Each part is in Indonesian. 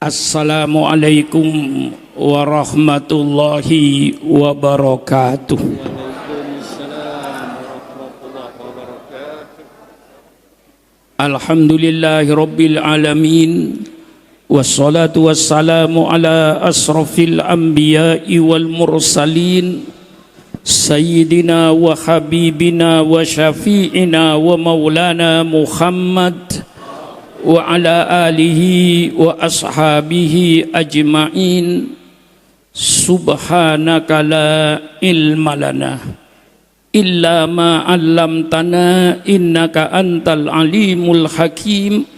Assalamualaikum warahmatullahi wabarakatuh. Alhamdulillahi rabbil alamin. Wassalatu wassalamu ala asrafil anbiya'i wal mursalin Sayyidina wa habibina wa syafi'ina wa maulana Muhammad wa ala alihi wa ashabihi ajma'in. Subhanaka la ilma lana illa ma 'allamtana innaka antal alimul hakim.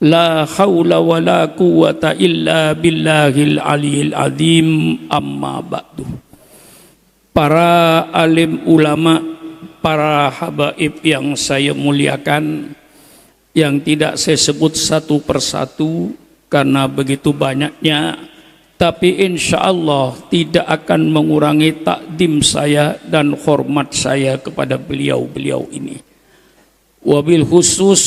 La haula wa la quwwata illa billahil aliyil azim. Amma ba'du. Para alim ulama, para habaib yang saya muliakan, yang tidak saya sebut satu persatu karena begitu banyaknya, tapi insya Allah tidak akan mengurangi takdim saya dan hormat saya kepada beliau-beliau ini. Wabil khusus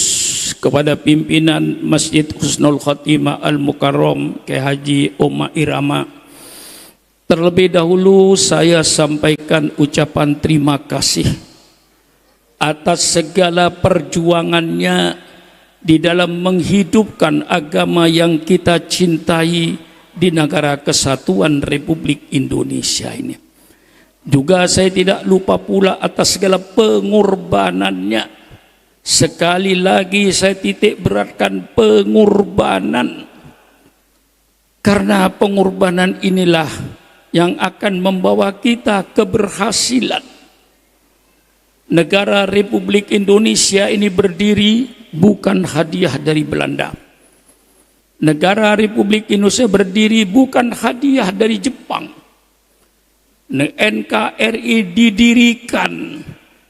kepada pimpinan Masjid Husnul Khotimah Al-Mukarram Kyai Haji Oma Irama. Terlebih dahulu saya sampaikan ucapan terima kasih atas segala perjuangannya di dalam menghidupkan agama yang kita cintai di negara kesatuan Republik Indonesia ini. Juga saya tidak lupa pula atas segala pengorbanannya. Sekali lagi saya titik beratkan pengorbanan, karena pengorbanan inilah yang akan membawa kita keberhasilan. Negara Republik Indonesia ini berdiri bukan hadiah dari Belanda. Negara Republik Indonesia berdiri bukan hadiah dari Jepang. NKRI didirikan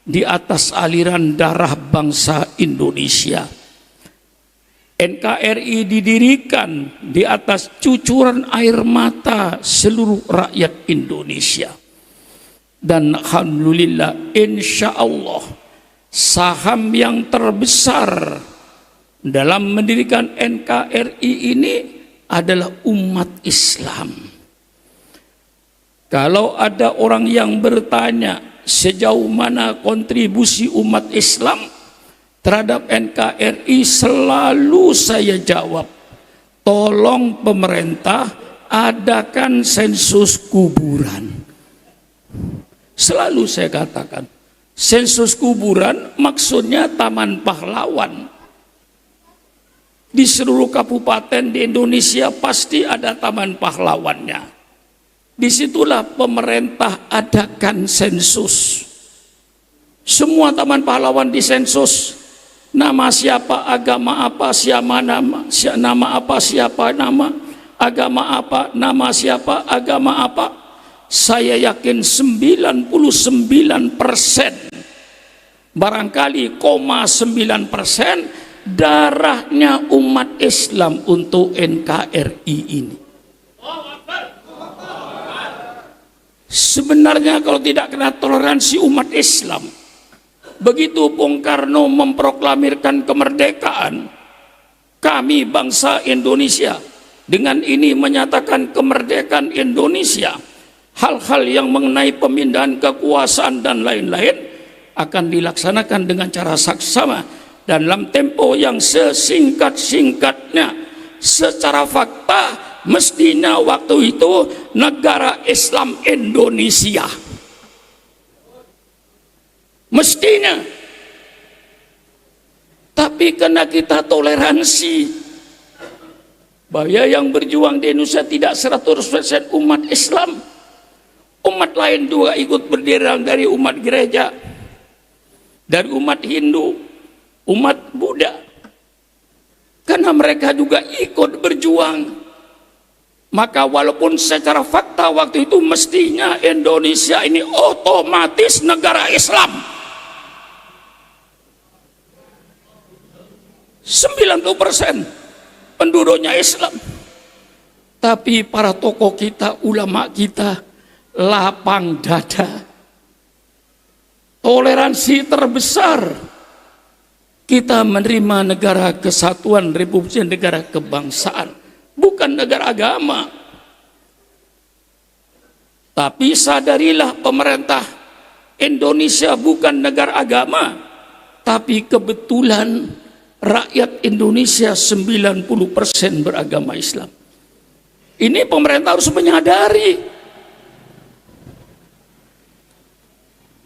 di atas aliran darah bangsa Indonesia. NKRI didirikan di atas cucuran air mata seluruh rakyat Indonesia. Dan alhamdulillah, insya Allah, saham yang terbesar dalam mendirikan NKRI ini adalah umat Islam. Kalau ada orang yang bertanya sejauh mana kontribusi umat Islam terhadap NKRI, selalu saya jawab, tolong pemerintah adakan sensus kuburan. Selalu saya katakan, sensus kuburan maksudnya Taman Pahlawan. Di seluruh kabupaten di Indonesia pasti ada Taman Pahlawannya. Disitulah pemerintah adakan sensus. Semua Taman Pahlawan disensus. Nama siapa, agama apa, siapa nama apa, siapa nama, agama apa, nama siapa, agama apa. Saya yakin 99%, barangkali 0,9% darahnya umat Islam untuk NKRI ini. Sebenarnya kalau tidak kena toleransi umat Islam, begitu Bung Karno memproklamirkan kemerdekaan, kami bangsa Indonesia dengan ini menyatakan kemerdekaan Indonesia, hal-hal yang mengenai pemindahan kekuasaan dan lain-lain akan dilaksanakan dengan cara saksama dalam tempo yang sesingkat-singkatnya. Secara fakta mestinya waktu itu negara Islam Indonesia, mestinya. Tapi karena kita toleransi bahwa yang berjuang di Indonesia tidak 100% umat Islam, umat lain juga ikut berdiri, dari umat gereja, dari umat Hindu, umat Buddha, karena mereka juga ikut berjuang. Maka walaupun secara fakta waktu itu mestinya Indonesia ini otomatis negara Islam, 90% penduduknya Islam. Tapi para tokoh kita, ulama kita, lapang dada. Toleransi terbesar kita menerima negara kesatuan Republik, negara kebangsaan. bukan negara agama. Tapi sadarilah pemerintah Indonesia bukan negara agama, tapi kebetulan rakyat Indonesia 90% beragama Islam. Ini pemerintah harus menyadari.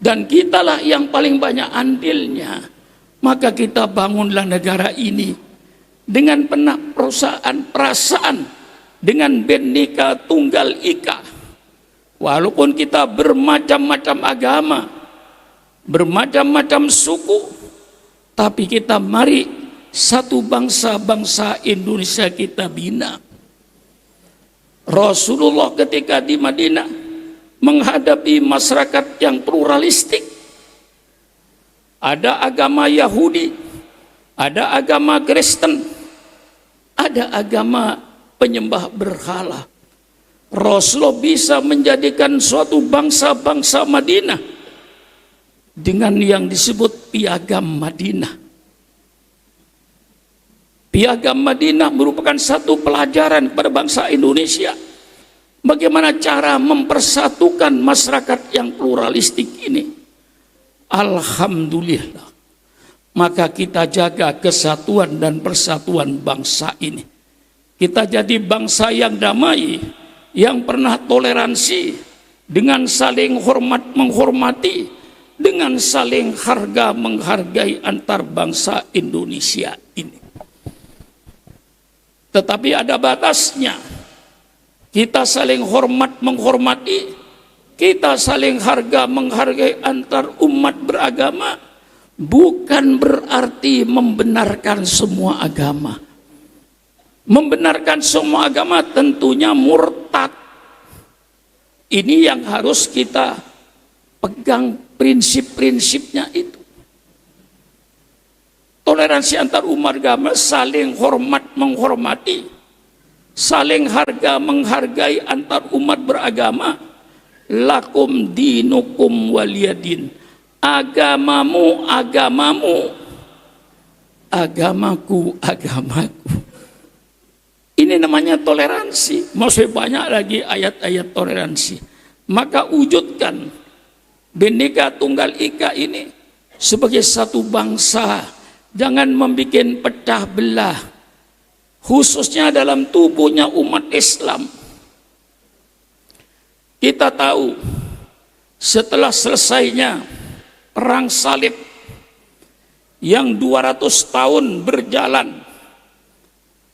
Dan kitalah yang paling banyak andilnya. Maka kita bangunlah negara ini dengan penuh perasaan, dengan Bhinneka Tunggal Ika. Walaupun kita bermacam-macam agama, bermacam-macam suku, tapi kita mari satu bangsa Indonesia kita bina. Rasulullah ketika di Madinah menghadapi masyarakat yang pluralistik, ada agama Yahudi, ada agama Kristen, ada agama penyembah berhala. Rasulullah bisa menjadikan suatu bangsa Madinah dengan yang disebut Piagam Madinah. Piagam Madinah merupakan satu pelajaran pada bangsa Indonesia. Bagaimana cara mempersatukan masyarakat yang pluralistik ini? Alhamdulillah. Maka kita jaga kesatuan dan persatuan bangsa ini. Kita jadi bangsa yang damai, yang pernah toleransi, dengan saling hormat menghormati, dengan saling harga menghargai antar bangsa Indonesia ini. Tetapi ada batasnya. Kita saling hormat menghormati, kita saling harga menghargai antar umat beragama, bukan berarti membenarkan semua agama. Membenarkan semua agama tentunya murtad. Ini yang harus kita pegang prinsip-prinsipnya itu. Toleransi antar umat agama, saling hormat menghormati, saling harga menghargai antar umat beragama. Lakum dinukum waliyadin. Agamamu agamamu, agamaku agamaku. Ini namanya toleransi. Masih banyak lagi ayat-ayat toleransi. Maka wujudkan Bhinneka Tunggal Ika ini sebagai satu bangsa. Jangan membuat pecah belah, khususnya dalam tubuhnya umat Islam. Kita tahu setelah selesainya perang salib yang 200 tahun berjalan,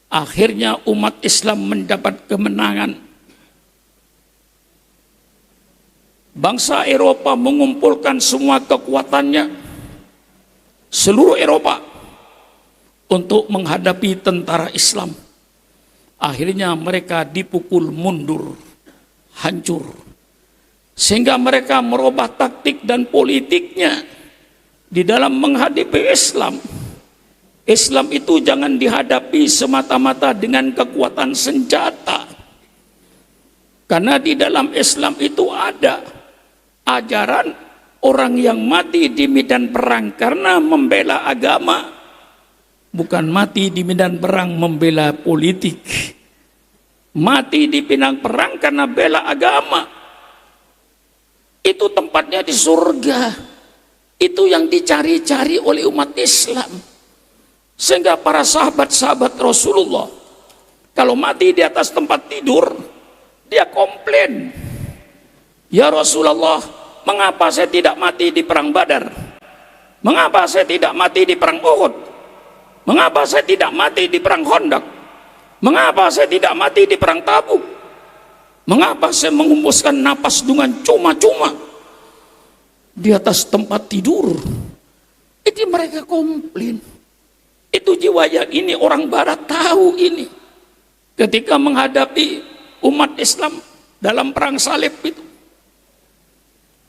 akhirnya umat Islam mendapat kemenangan. Bangsa Eropa mengumpulkan semua kekuatannya, seluruh Eropa, untuk menghadapi tentara Islam. Akhirnya mereka dipukul mundur, hancur. Sehingga mereka merubah taktik dan politiknya di dalam menghadapi Islam. Islam itu jangan dihadapi semata-mata dengan kekuatan senjata. Karena di dalam Islam itu ada ajaran orang yang mati di medan perang karena membela agama, bukan mati di medan perang membela politik. Mati di medan perang karena bela agama. Itu tempatnya di surga. Itu yang dicari-cari oleh umat Islam. Sehingga para sahabat-sahabat Rasulullah, kalau mati di atas tempat tidur, dia komplain, "Ya Rasulullah, mengapa saya tidak mati di perang Badar? Mengapa saya tidak mati di perang Uhud? Mengapa saya tidak mati di perang Khandaq? Mengapa saya tidak mati di perang Tabuk? Mengapa saya menghembuskan napas dengan cuma-cuma di atas tempat tidur?" Itu mereka komplain. Itu jiwa yang ini orang barat tahu ini. Ketika menghadapi umat Islam dalam perang salib itu,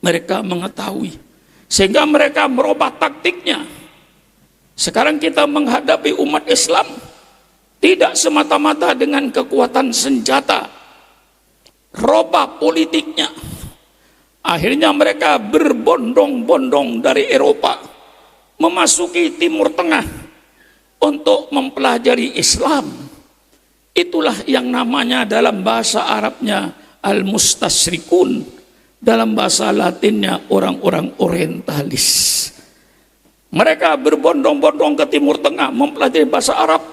mereka mengetahui. Sehingga mereka merubah taktiknya. Sekarang kita menghadapi umat Islam tidak semata-mata dengan kekuatan senjata. Robah politiknya. Akhirnya mereka berbondong-bondong dari Eropa memasuki Timur Tengah untuk mempelajari Islam. Itulah yang namanya dalam bahasa Arabnya al-mustasyrikun, dalam bahasa Latinnya orang-orang orientalis. Mereka berbondong-bondong ke Timur Tengah mempelajari bahasa Arab,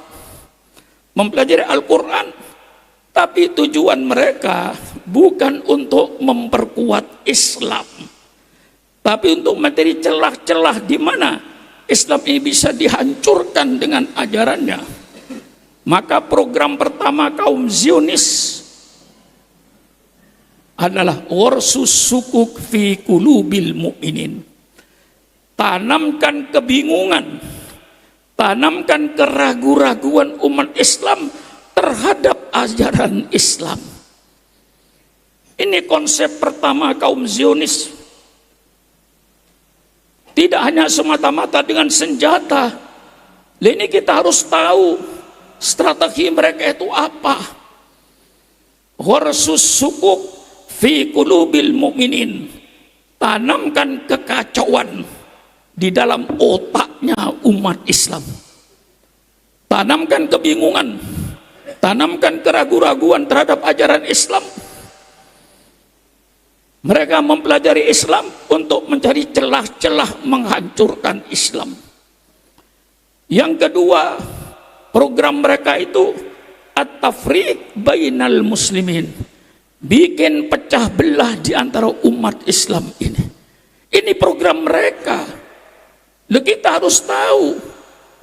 mempelajari Al-Quran, tapi tujuan mereka bukan untuk memperkuat Islam, tapi untuk mencari celah-celah di mana Islam ini bisa dihancurkan dengan ajarannya. Maka program pertama kaum Zionis adalah warsus sukuk fi qulubil mu'minin. Tanamkan kebingungan, tanamkan keraguan-raguan umat Islam terhadap ajaran Islam. Ini konsep pertama kaum Zionis. Tidak hanya semata-mata dengan senjata. Ini kita harus tahu strategi mereka itu apa. Warsus sukuk fi qulubil mu'minin. Tanamkan kekacauan di dalam otaknya umat Islam. Tanamkan kebingungan, tanamkan keraguan-raguan terhadap ajaran Islam. Mereka mempelajari Islam untuk mencari celah-celah menghancurkan Islam. Yang kedua, program mereka itu at-tafriq bainal muslimin, bikin pecah belah di antara umat Islam ini. Ini program mereka. Kita harus tahu,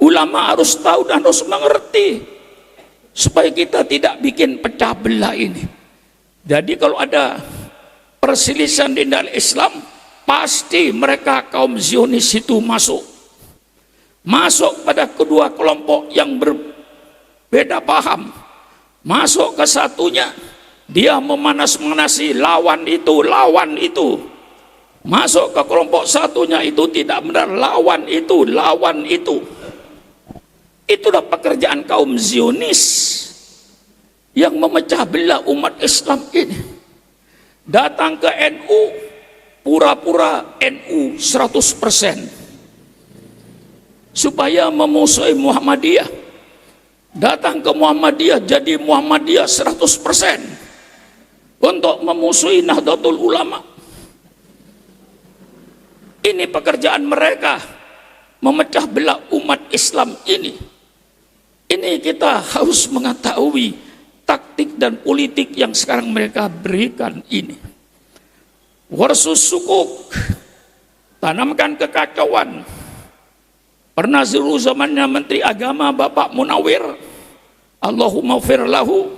ulama harus tahu dan harus mengerti supaya kita tidak bikin pecah belah ini. Jadi kalau ada perselisihan di dalam Islam, pasti mereka kaum Zionis itu masuk pada kedua kelompok yang berbeda paham. Masuk ke satunya, dia memanas-manasi lawan itu. Masuk ke kelompok satunya, itu tidak benar, lawan itu. Itulah pekerjaan kaum Zionis yang memecah belah umat Islam ini. Datang ke NU, pura-pura NU 100%, supaya memusuhi Muhammadiyah. Datang ke Muhammadiyah, jadi Muhammadiyah 100%, untuk memusuhi Nahdlatul Ulama. Ini pekerjaan mereka, memecah belah umat Islam ini. Ini kita harus mengetahui taktik dan politik yang sekarang mereka berikan ini. Warsus sukuk, tanamkan kekacauan. Pernah dulu zamannya Menteri Agama Bapak Munawir, Allahumma fir lahu,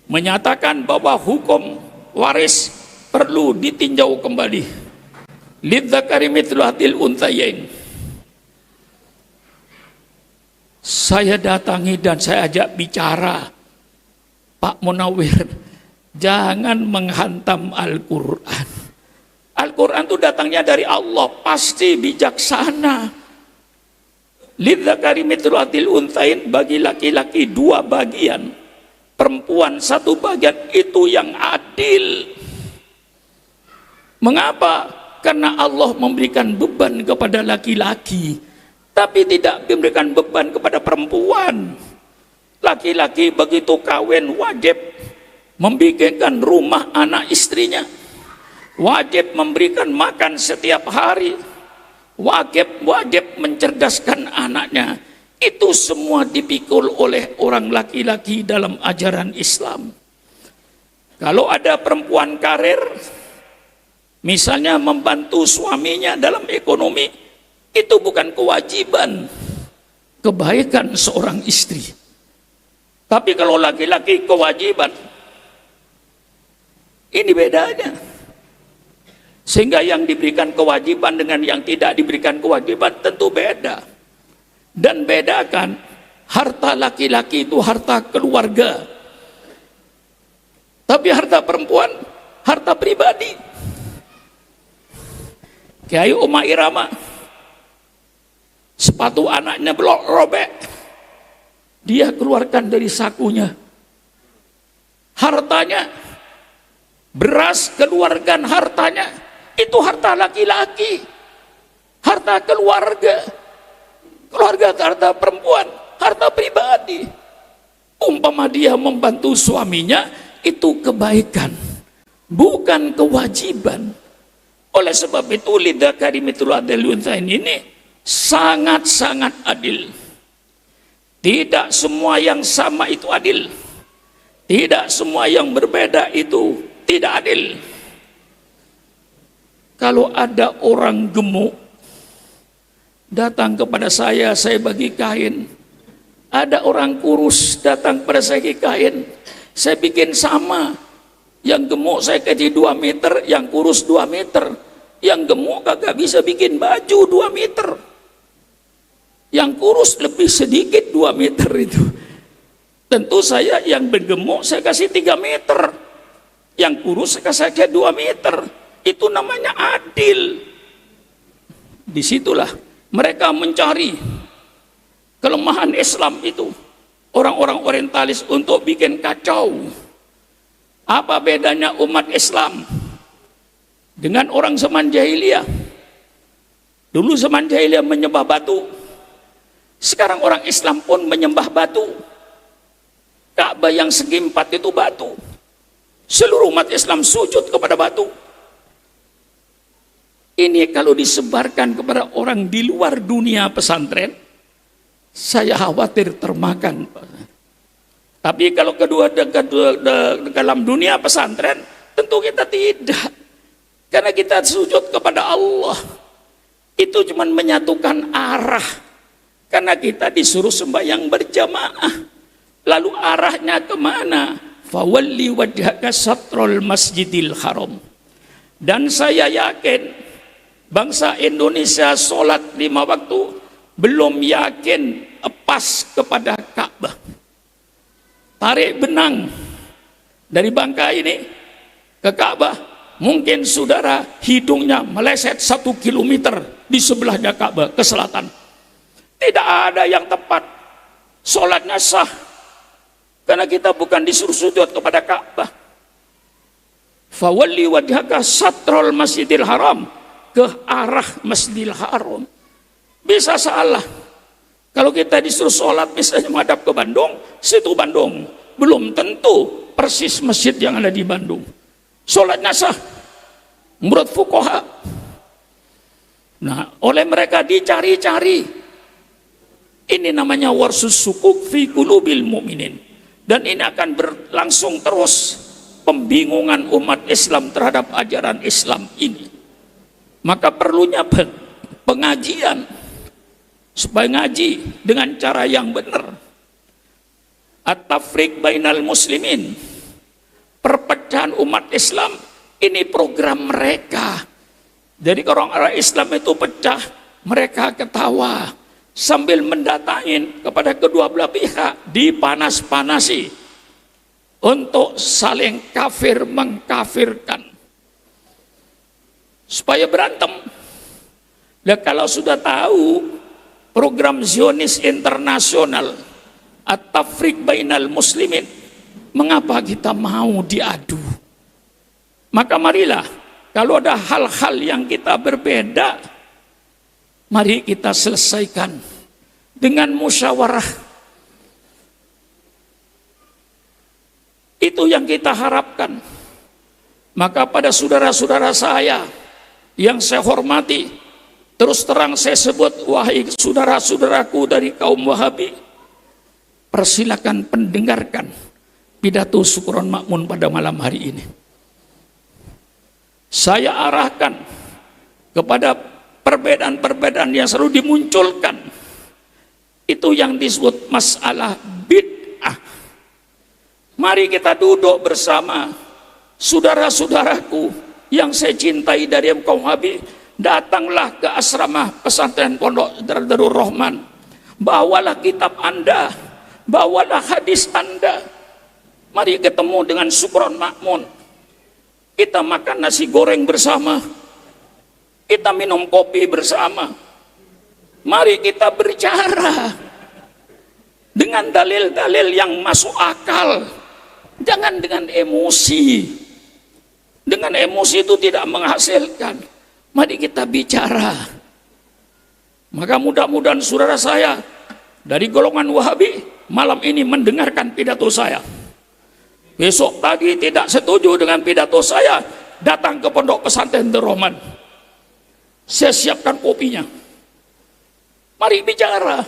menyatakan bahwa hukum waris perlu ditinjau kembali. Lidzakari mithlu hadil unthayain. Saya datangi dan saya ajak bicara, Pak Munawir, jangan menghantam Al-Quran. Al-Quran itu datangnya dari Allah, pasti bijaksana. Lidzakari mithlu hadil unthayain, bagi laki-laki 2 bagian, perempuan 1 bagian, itu yang adil. Mengapa? Karena Allah memberikan beban kepada laki-laki, tapi tidak memberikan beban kepada perempuan. Laki-laki begitu kawin wajib membikinkan rumah anak istrinya, wajib memberikan makan setiap hari, wajib mencerdaskan anaknya. Itu semua dipikul oleh orang laki-laki dalam ajaran Islam. Kalau ada perempuan karir, misalnya membantu suaminya dalam ekonomi, itu bukan kewajiban, kebaikan seorang istri. Tapi kalau laki-laki kewajiban, ini bedanya. Sehingga yang diberikan kewajiban dengan yang tidak diberikan kewajiban tentu beda. Dan bedakan, harta laki-laki itu harta keluarga, tapi harta perempuan harta pribadi. Kiai Uma Irama, sepatu anaknya robek, dia keluarkan dari sakunya. Hartanya, beras keluarkan hartanya, itu harta laki-laki, harta keluarga. Keluarga harta perempuan, harta pribadi. Umpama dia membantu suaminya, itu kebaikan, bukan kewajiban. Oleh sebab itu lidzakari mithlu hadzal unthayain ini sangat-sangat adil. Tidak semua yang sama itu adil. Tidak semua yang berbeda itu tidak adil. Kalau ada orang gemuk datang kepada saya bagi kain. Ada orang kurus datang kepada saya bagi kain. Saya bikin sama. Yang gemuk saya kasih 2 meter, yang kurus 2 meter. Yang gemuk kagak bisa bikin baju 2 meter. Yang kurus lebih sedikit 2 meter itu. Tentu saya yang bergemuk saya kasih 3 meter. Yang kurus saya kasih 2 meter. Itu namanya adil. Disitulah mereka mencari kelemahan Islam itu. Orang-orang orientalis untuk bikin kacau. Apa bedanya umat Islam dengan orang zaman jahiliyah? Dulu zaman jahiliyah menyembah batu. Sekarang orang Islam pun menyembah batu. Ka'bah yang segi 4 itu batu. Seluruh umat Islam sujud kepada batu. Ini kalau disebarkan kepada orang di luar dunia pesantren, saya khawatir termakan. Tapi kalau dalam dunia pesantren, tentu kita tidak. Karena kita sujud kepada Allah. Itu cuma menyatukan arah. Karena kita disuruh sembahyang berjamaah. Lalu arahnya kemana? Fawalli wajhaka satrul masjidil haram. Dan saya yakin bangsa Indonesia sholat 5 waktu belum yakin pas kepada Ka'bah. Tarik benang dari Bangka ini ke Ka'bah, mungkin saudara hidungnya meleset 1 kilometer di sebelahnya Ka'bah ke selatan. Tidak ada yang tepat. Sholatnya sah. Karena kita bukan disuruh sujud kepada Ka'bah. Fawalli wajhaka satrul masjidil haram, ke arah Masjidil Haram. Bisa salah. Kalau kita disuruh sholat misalnya menghadap ke Bandung, situ Bandung. Belum tentu persis masjid yang ada di Bandung. Sholatnya sah menurut fuqaha. Nah, oleh mereka dicari-cari. Ini namanya warsus sukuk fi qulubil mu'minin. Dan ini akan berlangsung terus, pembingungan umat Islam terhadap ajaran Islam ini. Maka perlunya pengajian supaya ngaji dengan cara yang benar. At-tafriq bainal muslimin, perpecahan umat Islam, ini program mereka. Jadi kalau orang Islam itu pecah, mereka ketawa sambil mendatangin kepada kedua belah pihak, dipanas-panasi untuk saling kafir mengkafirkan supaya berantem. Dan kalau sudah tahu program Zionis internasional at-tafriq bainal muslimin, mengapa kita mau diadu? Maka marilah, kalau ada hal-hal yang kita berbeda, mari kita selesaikan dengan musyawarah. Itu yang kita harapkan. Maka pada saudara-saudara saya yang saya hormati, terus terang saya sebut, wahai saudara-saudaraku dari kaum Wahabi, persilakan pendengarkan pidato Syukron Makmun pada malam hari ini. Saya arahkan kepada perbedaan-perbedaan yang selalu dimunculkan. Itu yang disebut masalah bid'ah. Mari kita duduk bersama, saudara-saudaraku yang saya cintai dari kaum Wahabi, datanglah ke asrama pesantren Pondok Darul Rahman. Bawalah kitab Anda, bawalah hadis Anda. Mari ketemu dengan Syukron Makmun. Kita makan nasi goreng bersama. Kita minum kopi bersama. Mari kita berbicara dengan dalil-dalil yang masuk akal. Jangan dengan emosi. Dengan emosi itu tidak menghasilkan. Mari kita bicara. Maka mudah-mudahan saudara saya dari golongan Wahabi malam ini mendengarkan pidato saya. Besok pagi tidak setuju dengan pidato saya, datang ke pondok pesantren Darul Rahman. Saya siapkan kopinya. Mari bicara,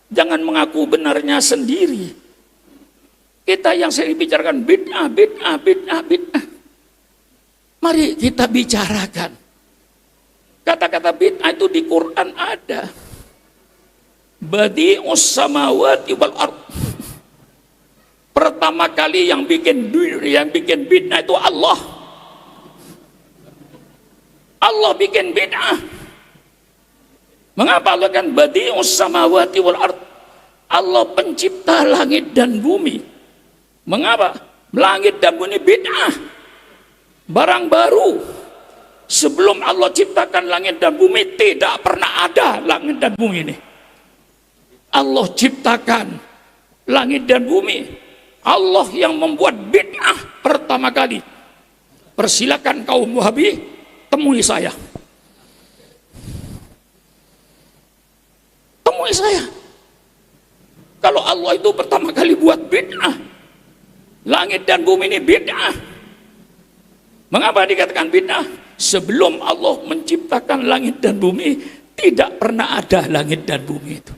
jangan mengaku benarnya sendiri. Kita yang sering bicarakan bid'ah, bid'ah, bid'ah, bid'ah. Mari kita bicarakan. Kata-kata bid'ah itu di Quran ada. Badi'us samawati wal ard. Pertama kali yang bikin bid'ah itu Allah. Allah bikin bid'ah. Mengapa Allah kan badi'us samawati wal ard? Allah pencipta langit dan bumi. Mengapa? Langit dan bumi bid'ah. Barang baru. Sebelum Allah ciptakan langit dan bumi, tidak pernah ada langit dan bumi ini. Allah ciptakan langit dan bumi. Allah yang membuat bid'ah pertama kali. Persilakan kaum Wahabi, temui saya. Temui saya. Kalau Allah itu pertama kali buat bid'ah, langit dan bumi ini bid'ah. Mengapa dikatakan bid'ah? Sebelum Allah menciptakan langit dan bumi, tidak pernah ada langit dan bumi itu.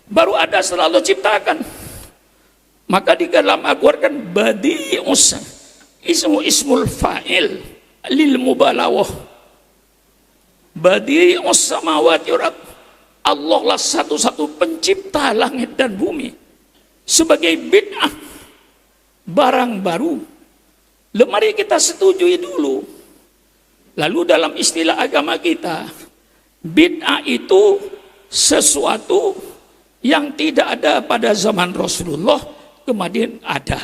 Baru ada setelah Allah ciptakan. Maka di dalam Al-Quran badi'us ismul fa'il lil mubalawah. Badi'us samawati wal ard. Allah lah satu-satu pencipta langit dan bumi. Sebagai bid'ah, barang baru. Mari kita setujui dulu. Lalu dalam istilah agama kita, bid'ah itu sesuatu yang tidak ada pada zaman Rasulullah, kemudian ada.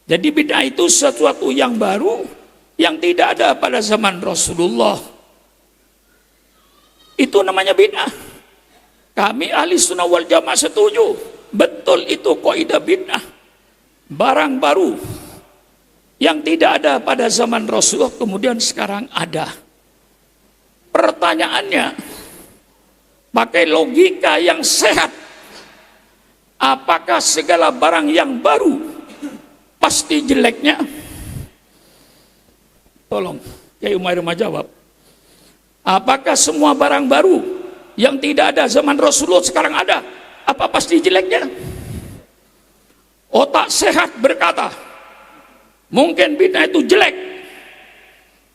Jadi bid'ah itu sesuatu yang baru yang tidak ada pada zaman Rasulullah. Itu namanya bid'ah. Kami ahli sunnah wal jamaah setuju. Betul itu kaidah bid'ah. Barang baru yang tidak ada pada zaman Rasulullah kemudian sekarang ada. Pertanyaannya, pakai logika yang sehat, apakah segala barang yang baru pasti jeleknya? Tolong Kiai Umair jawab. Apakah semua barang baru yang tidak ada zaman Rasulullah sekarang ada, apa pasti jeleknya? Otak sehat berkata, mungkin bid'ah itu jelek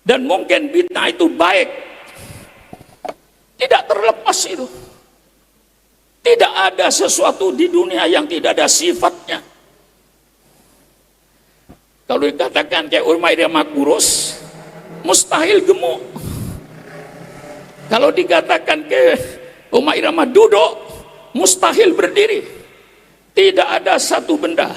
dan mungkin bid'ah itu baik. Tidak terlepas itu. Tidak ada sesuatu di dunia yang tidak ada sifatnya. Kalau dikatakan kayak Umair kurus, mustahil gemuk. Kalau dikatakan ke Umair duduk, mustahil berdiri. Tidak ada satu benda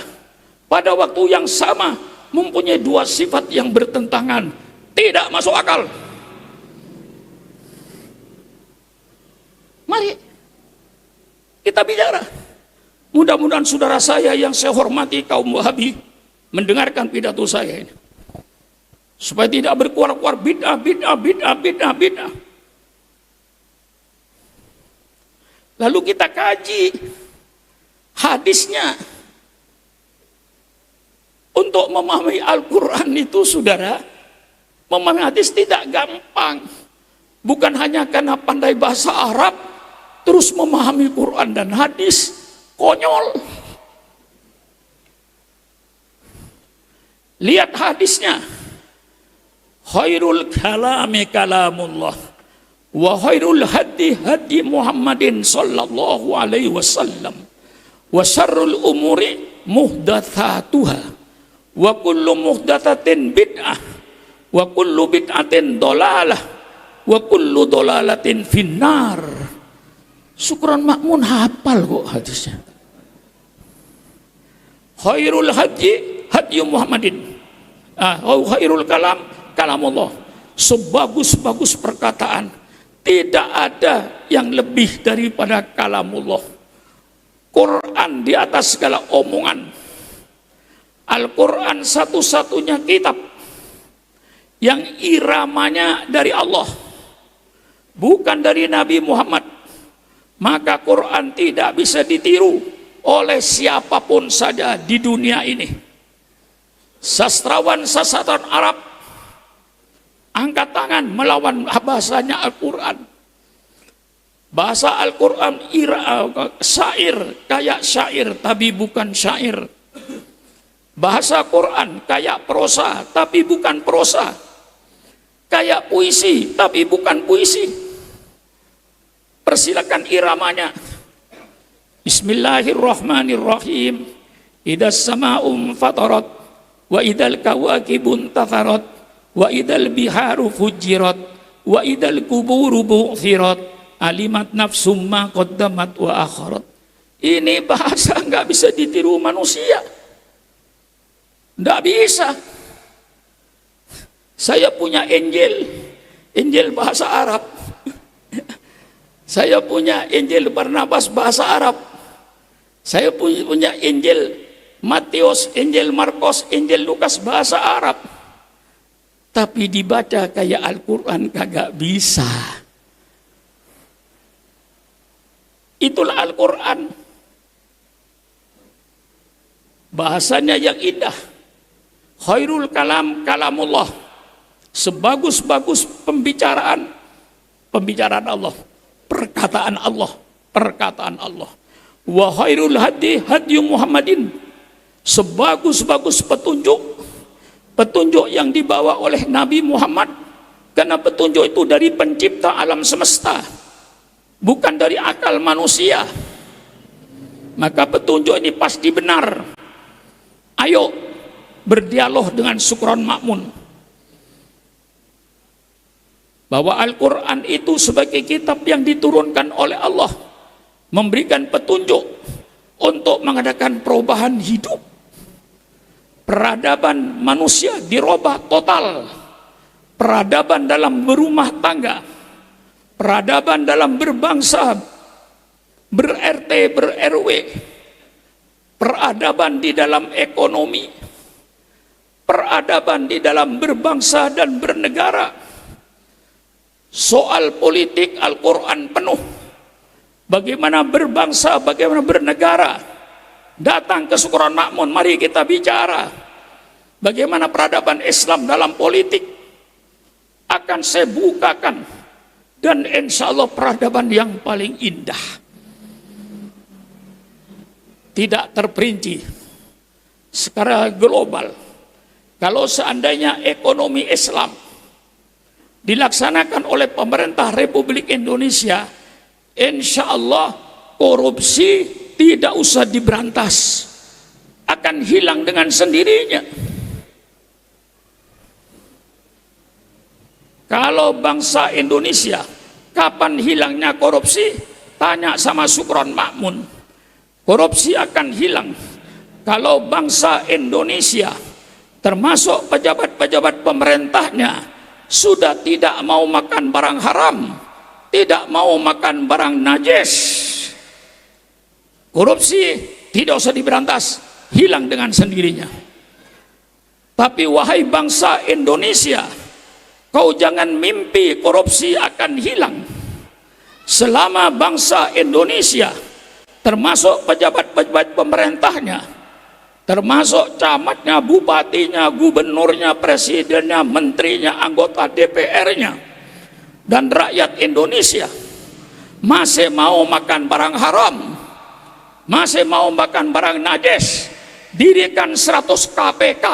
pada waktu yang sama mempunyai dua sifat yang bertentangan. Tidak masuk akal. Mari kita bicara. Mudah-mudahan saudara saya yang saya hormati kaum Wahabi mendengarkan pidato saya ini, supaya tidak berkuar-kuar bid'ah, bid'ah, bid'ah, bid'ah, bid'ah. Lalu kita kaji hadisnya. Untuk memahami Al-Quran itu, saudara, memahami hadis tidak gampang. Bukan hanya karena pandai bahasa Arab terus memahami Quran dan hadis, konyol. Lihat hadisnya. Khairul kalami kalamullah wa khairul hadi hadi Muhammadin sallallahu alaihi wasallam wa syarrul umuri muhdatsatuha wa kullu muhdatsatin bid'ah wa kullu bid'atin dhalalah wa kullu dhalalatin finnar. Syukran Makmun hafal kok hadisnya. Khairul hadi hadi Muhammadin, khairul kalam kalamullah. Sebagus-bagus perkataan, tidak ada yang lebih daripada kalamullah. Quran di atas segala omongan. Al-Quran satu-satunya kitab yang iramanya dari Allah, bukan dari Nabi Muhammad. maka Quran tidak bisa ditiru oleh siapapun saja di dunia ini. Sastrawan Arab angkat tangan melawan bahasanya Al-Quran. Bahasa Al-Quran syair, kayak syair tapi bukan syair. Bahasa Quran kayak prosa tapi bukan prosa. Kayak puisi tapi bukan puisi. Persilakan iramanya. Bismillahirrahmanirrahim. Idas sama'um fatarat wa idal kawakibun tafarat wa idal biharu fujirat wa idal kuburu bu'thirat alimat nafsum ma qaddamat wa akharat. Ini bahasa nggak bisa ditiru manusia. Nggak bisa. Saya punya Injil bahasa Arab. Saya punya Injil Barnabas bahasa Arab. Saya punya Injil Matius, Injil Markus, Injil Lukas bahasa Arab. Tapi dibaca kayak Al-Quran kagak bisa. Itulah Al-Quran. Bahasanya yang indah. Khairul kalam kalamullah. Sebagus-bagus pembicaraan Allah. Perkataan Allah. Wa khairul hadi hadi Muhammadin. Sebagus-bagus petunjuk yang dibawa oleh Nabi Muhammad, karena petunjuk itu dari pencipta alam semesta, bukan dari akal manusia. Maka petunjuk ini pasti benar. Ayo berdialog dengan Sukron Makmun bahwa Al-Quran itu sebagai kitab yang diturunkan oleh Allah, memberikan petunjuk untuk mengadakan perubahan hidup. Peradaban manusia dirubah total. Peradaban dalam berumah tangga, peradaban dalam berbangsa, ber-RT, ber-RW, peradaban di dalam ekonomi, peradaban di dalam berbangsa dan bernegara. Soal politik Al-Quran penuh. Bagaimana berbangsa, bagaimana bernegara. Datang ke Sukron Makmun, mari kita bicara. Bagaimana peradaban Islam dalam politik akan saya bukakan. Dan insya Allah peradaban yang paling indah. Tidak terperinci secara global. Kalau seandainya ekonomi Islam dilaksanakan oleh pemerintah Republik Indonesia, insya Allah korupsi tidak usah diberantas, akan hilang dengan sendirinya. Kalau bangsa Indonesia kapan hilangnya korupsi? Tanya sama Sukron Makmun. Korupsi akan hilang kalau bangsa Indonesia termasuk pejabat-pejabat pemerintahnya sudah tidak mau makan barang haram, tidak mau makan barang najis. Korupsi tidak usah diberantas, hilang dengan sendirinya. Tapi wahai bangsa Indonesia, kau jangan mimpi korupsi akan hilang. Selama bangsa Indonesia, termasuk pejabat-pejabat pemerintahnya, termasuk camatnya, bupatinya, gubernurnya, presidennya, menterinya, anggota DPR-nya, dan rakyat Indonesia masih mau makan barang haram, masih mau makan barang najis, dirikan 100 KPK,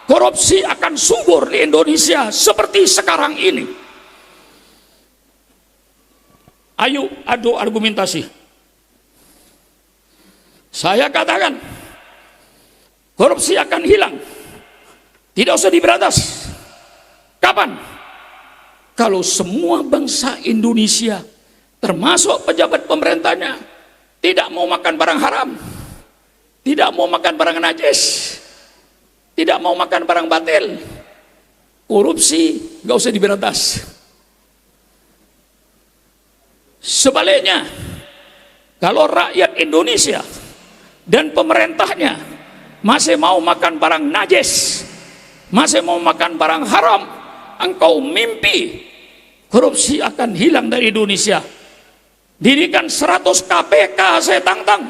korupsi akan subur di Indonesia seperti sekarang ini. Ayo adu argumentasi. Saya katakan korupsi akan hilang, tidak usah diberantas. Kapan? Kalau semua bangsa Indonesia, termasuk pejabat pemerintahnya, tidak mau makan barang haram, tidak mau makan barang najis, tidak mau makan barang batil, korupsi gak usah diberantas. Sebaliknya, kalau rakyat Indonesia dan pemerintahnya masih mau makan barang najis, masih mau makan barang haram, engkau mimpi korupsi akan hilang dari Indonesia. Dirikan 100 KPK, saya tantang.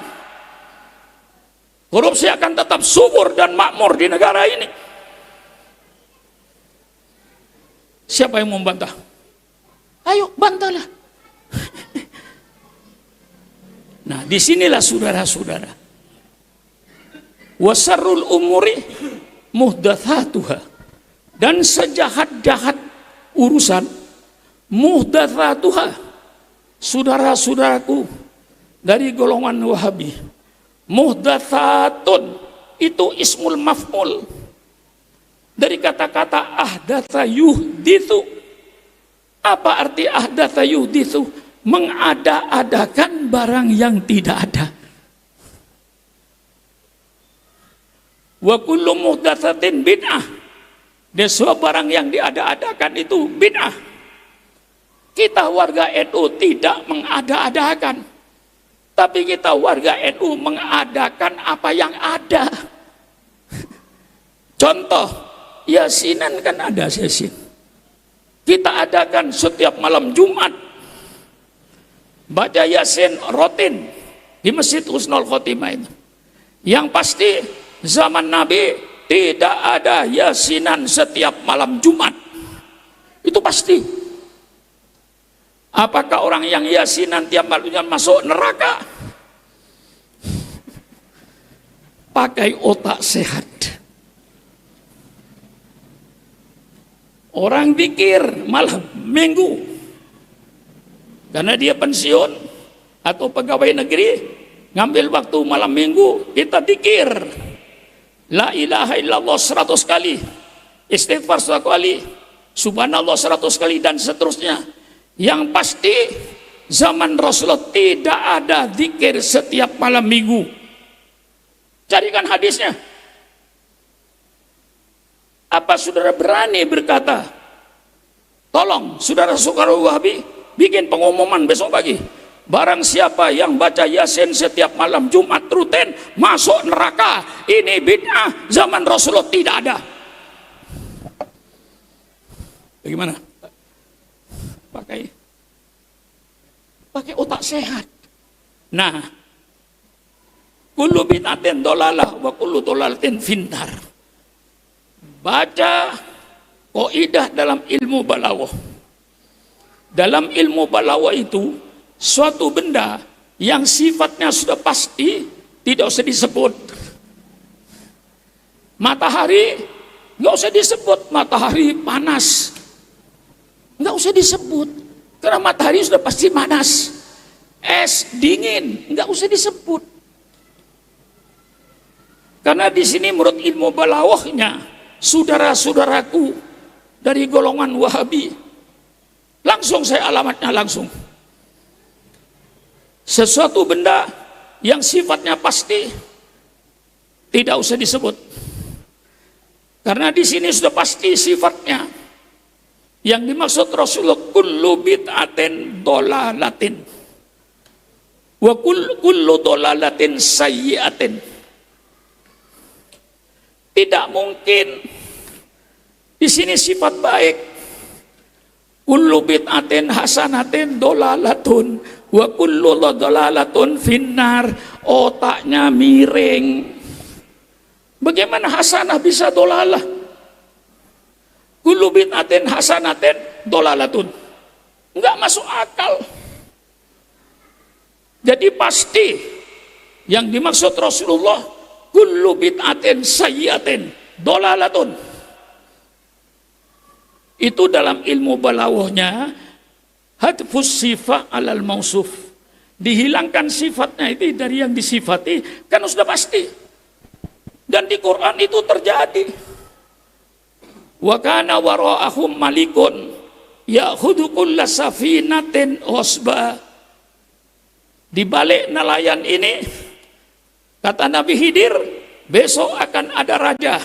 Korupsi akan tetap subur dan makmur di negara ini. Siapa yang mau membantah? Ayo bantahlah. Nah, disinilah saudara-saudara. Wasarrul umuri muhdatsatuha. Dan sejahat-jahat urusan muhdatsatuha. Saudara-saudaraku dari golongan Wahabi, muhdatsatun itu ismul maf'ul dari kata-kata ahdatsa yuhditsu. Apa arti ahdatsa yuhditsu? Mengada-adakan barang yang tidak ada. Wa kullu muhdatsatin bid'ah. Dan semua barang yang diada-adakan itu bid'ah. Kita warga NU tidak mengada-adakan, tapi kita warga NU mengadakan apa yang ada. Contoh, Yasinan kan ada Yasin. Kita adakan setiap malam Jumat. Baca Yasin rutin di Masjid Husnul Khotimah itu. Yang pasti zaman Nabi tidak ada Yasinan setiap malam Jumat. Itu pasti. Apakah orang yang Yasinan tiap malamnya masuk neraka? Pakai otak sehat. Orang pikir malam minggu karena dia pensiun atau pegawai negeri, ngambil waktu malam minggu, kita pikir la ilaha illallah 100 kali, istighfar 100 kali, subhanallah 100 kali, dan seterusnya. Yang pasti zaman Rasulullah tidak ada zikir setiap malam minggu. Carikan hadisnya. Apa saudara berani berkata, tolong saudara-saudara Wahabi bikin pengumuman besok pagi, barang siapa yang baca Yasin setiap malam Jumat rutin masuk neraka, ini bid'ah, zaman Rasulullah tidak ada. Bagaimana? Pakai otak sehat. Nah, kullu bid'atin dolalah wa kullu dolalatin finnar. Baca kaidah dalam ilmu balaghah. Dalam ilmu balaghah itu suatu benda yang sifatnya sudah pasti tidak usah disebut. Matahari nggak usah disebut, matahari panas. Nggak usah disebut, karena matahari sudah pasti panas. Es dingin, nggak usah disebut. Karena di sini menurut ilmu balaghahnya, saudara-saudaraku dari golongan Wahabi, langsung saya alamatnya langsung. Sesuatu benda yang sifatnya pasti tidak usah disebut. Karena di sini sudah pasti sifatnya. Yang dimaksud Rasulullah kullu bid'atin dolalatin wa kullu dolalatin sayyi'atin. Tidak mungkin di sini sifat baik. Kullu bid'atin hasanatin dolalatun wa kullu dolalatun finnar. Otaknya miring. Bagaimana hasanah bisa dolalah? Kullu bid'atin hasanatin dolalatun. Enggak masuk akal. Jadi pasti yang dimaksud Rasulullah kullu bid'atin sayyi'atin dolalatun. Itu dalam ilmu balaghahnya hadfus sifat alal mausuf. Dihilangkan sifatnya itu dari yang disifati, kan sudah pasti. Dan di Quran itu terjadi. Wa kana wara'ahum malikun ya'khudhu kulla safinatin husba. Di balik nelayan ini, kata Nabi Khidir, besok akan ada raja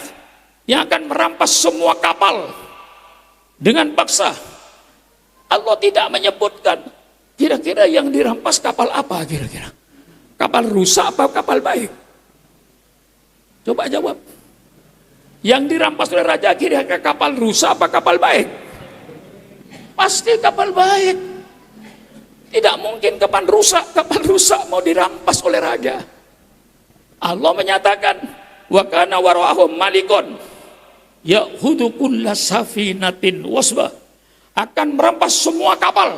yang akan merampas semua kapal dengan paksa. Allah tidak menyebutkan kira-kira yang dirampas kapal apa kira-kira. Kapal rusak apa kapal baik? Coba jawab. Yang dirampas oleh raja kira-kira kapal rusak apa kapal baik? Pasti kapal baik. Tidak mungkin kapal rusak mau dirampas oleh raja. Allah menyatakan, wa kana wara'ahum malikun ya'khudhu kulla safinatin wasba, akan merampas semua kapal.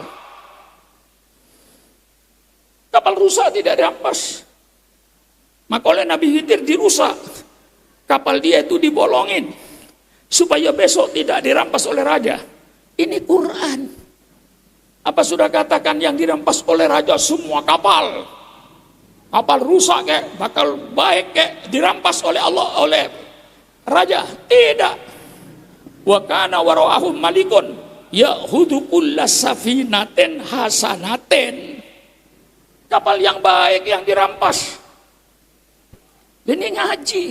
Kapal rusak tidak dirampas. Maka oleh Nabi Khidir dirusak. Kapal dia itu dibolongin supaya besok tidak dirampas oleh raja. Ini Quran. Apa sudah katakan yang dirampas oleh raja semua kapal? Kapal rusak bakal baik dirampas oleh Allah, oleh raja? Tidak. Wa kana wara'ahum malikun ya'khudhu kulla safinatin hasanatin. Kapal yang baik yang dirampas. Ini ngaji.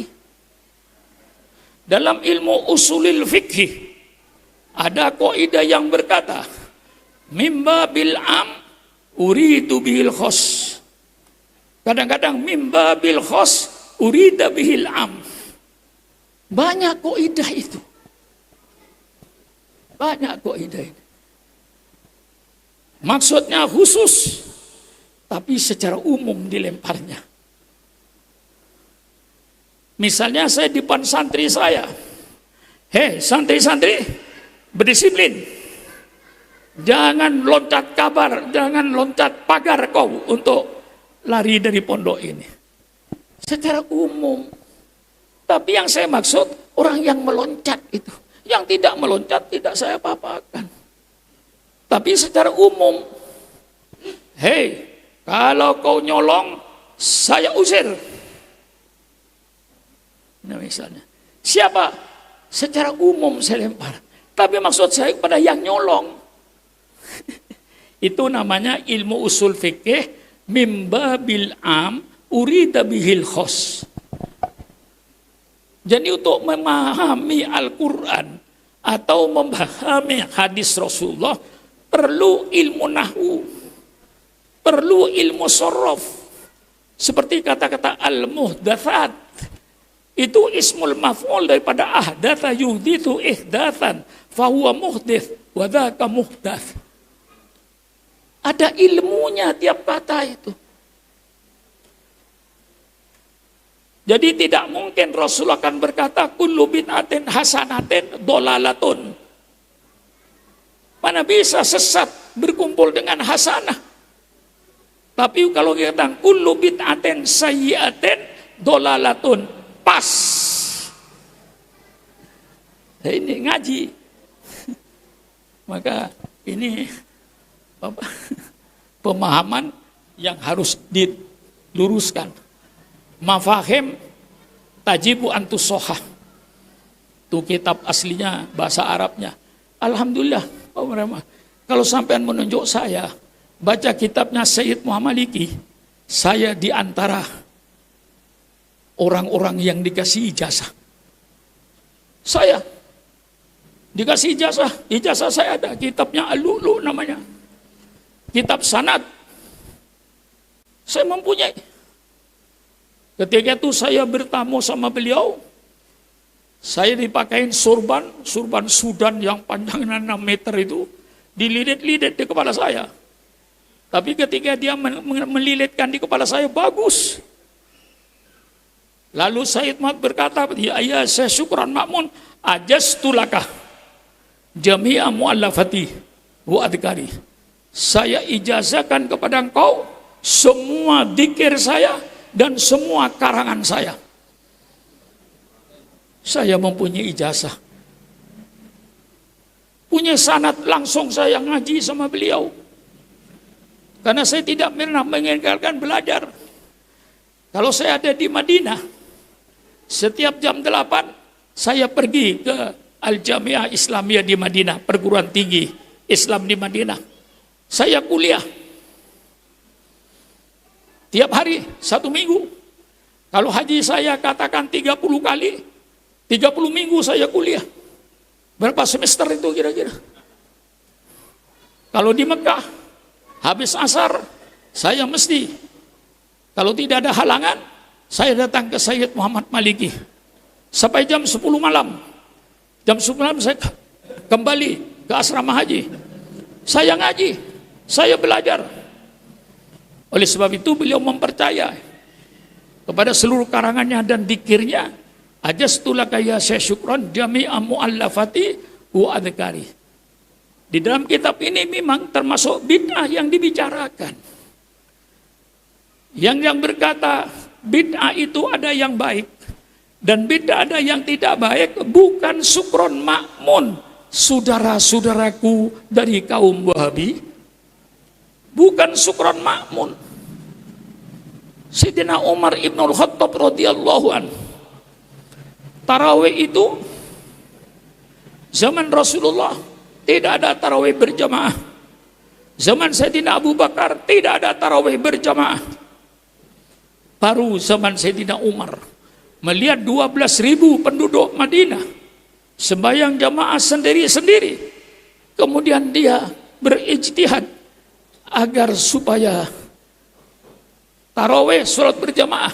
Dalam ilmu usulil fikih ada kaidah yang berkata, mimba bil am uridu bihil khos. Kadang-kadang mimba bil khos urida bihil am. Banyak kaidah itu. Banyak kaidah itu. Maksudnya khusus, tapi secara umum dilemparnya. Misalnya saya di depan santri saya, hei santri-santri, berdisiplin. Jangan loncat kabar, jangan loncat pagar kau untuk lari dari pondok ini. Secara umum. Tapi yang saya maksud, orang yang meloncat itu. Yang tidak meloncat tidak saya apa-apakan. Tapi secara umum, hei, kalau kau nyolong, saya usir. Nah misalnya, siapa? Secara umum saya lempar. Tapi maksud saya kepada yang nyolong. Itu namanya ilmu usul fikih mimba bil am urida bihil khos. Jadi untuk memahami Al-Quran atau memahami hadis Rasulullah perlu ilmu nahwu, perlu ilmu sorof. Seperti kata-kata al-muhdatsat. Itu ismul maf'ul daripada ahdatha yuhdithu ihdathan fahuwa muhdits wa dzaka muhdats. Ada ilmunya tiap kata itu. Jadi tidak mungkin Rasul akan berkata kullu bid'atin hasanatin dolalatun. Mana bisa sesat berkumpul dengan hasanah. Tapi kalau kita katakan kullu bid'atin sayyi'atin dolalatun, pas. Nah, ini ngaji. Maka ini pemahaman yang harus diluruskan. Mafahim tajibu antusohah. Itu kitab aslinya bahasa Arabnya. Alhamdulillah, kalau sampean menunjuk saya baca kitabnya Sayyid Muhammad Maliki, saya di antara orang-orang yang dikasih ijazah. Saya dikasih ijazah. Ijazah saya ada. Kitabnya Al-Lu'lu namanya. Kitab sanad. Saya mempunyai. Ketika itu saya bertamu sama beliau. Saya dipakein surban Sudan yang panjangnya 6 meter itu. Dililit-lilit di kepala saya. Tapi ketika dia melilitkan di kepala saya, bagus. Lalu Sayyid Muhammad berkata, ya ayah saya syukran makmun, ajastulaka jami'a mu'allafati wa adhkari. Saya ijazahkan kepada engkau semua dzikir saya dan semua karangan saya. Saya mempunyai ijazah. Punya sanad, langsung saya ngaji sama beliau. Karena saya tidak pernah meninggalkan belajar. Kalau saya ada di Madinah, setiap jam 8 saya pergi ke Al-Jami'ah Islamiyah di Madinah, perguruan tinggi Islam di Madinah. Saya kuliah. Tiap hari, 1 minggu. Kalau haji saya katakan 30 kali, 30 minggu saya kuliah. Berapa semester itu kira-kira? Kalau di Mekah, habis asar, saya mesti, kalau tidak ada halangan, saya datang ke Sayyid Muhammad Maliki sampai jam 10 malam. Jam 10 malam saya kembali ke asrama haji. Saya ngaji, saya belajar. Oleh sebab itu beliau mempercaya kepada seluruh karangannya dan dikirnya, ajastulaka ya syukran jami'a mu'allafati wa adhkari. Di dalam kitab ini memang termasuk bid'ah yang dibicarakan. Yang berkata bid'ah itu ada yang baik dan bid'ah ada yang tidak baik, bukan sukron makmun, saudara-saudaraku dari kaum Wahabi, bukan sukron makmun. Sayyidina Umar Ibnul Khattab radhiyallahu an, tarawih itu zaman Rasulullah tidak ada tarawih berjamaah. Zaman Sayyidina Abu Bakar tidak ada tarawih berjamaah. Baru zaman Sayyidina Umar melihat 12.000 penduduk Madinah sembahyang jamaah sendiri-sendiri, kemudian dia berijtihad agar supaya tarawih sholat berjamaah.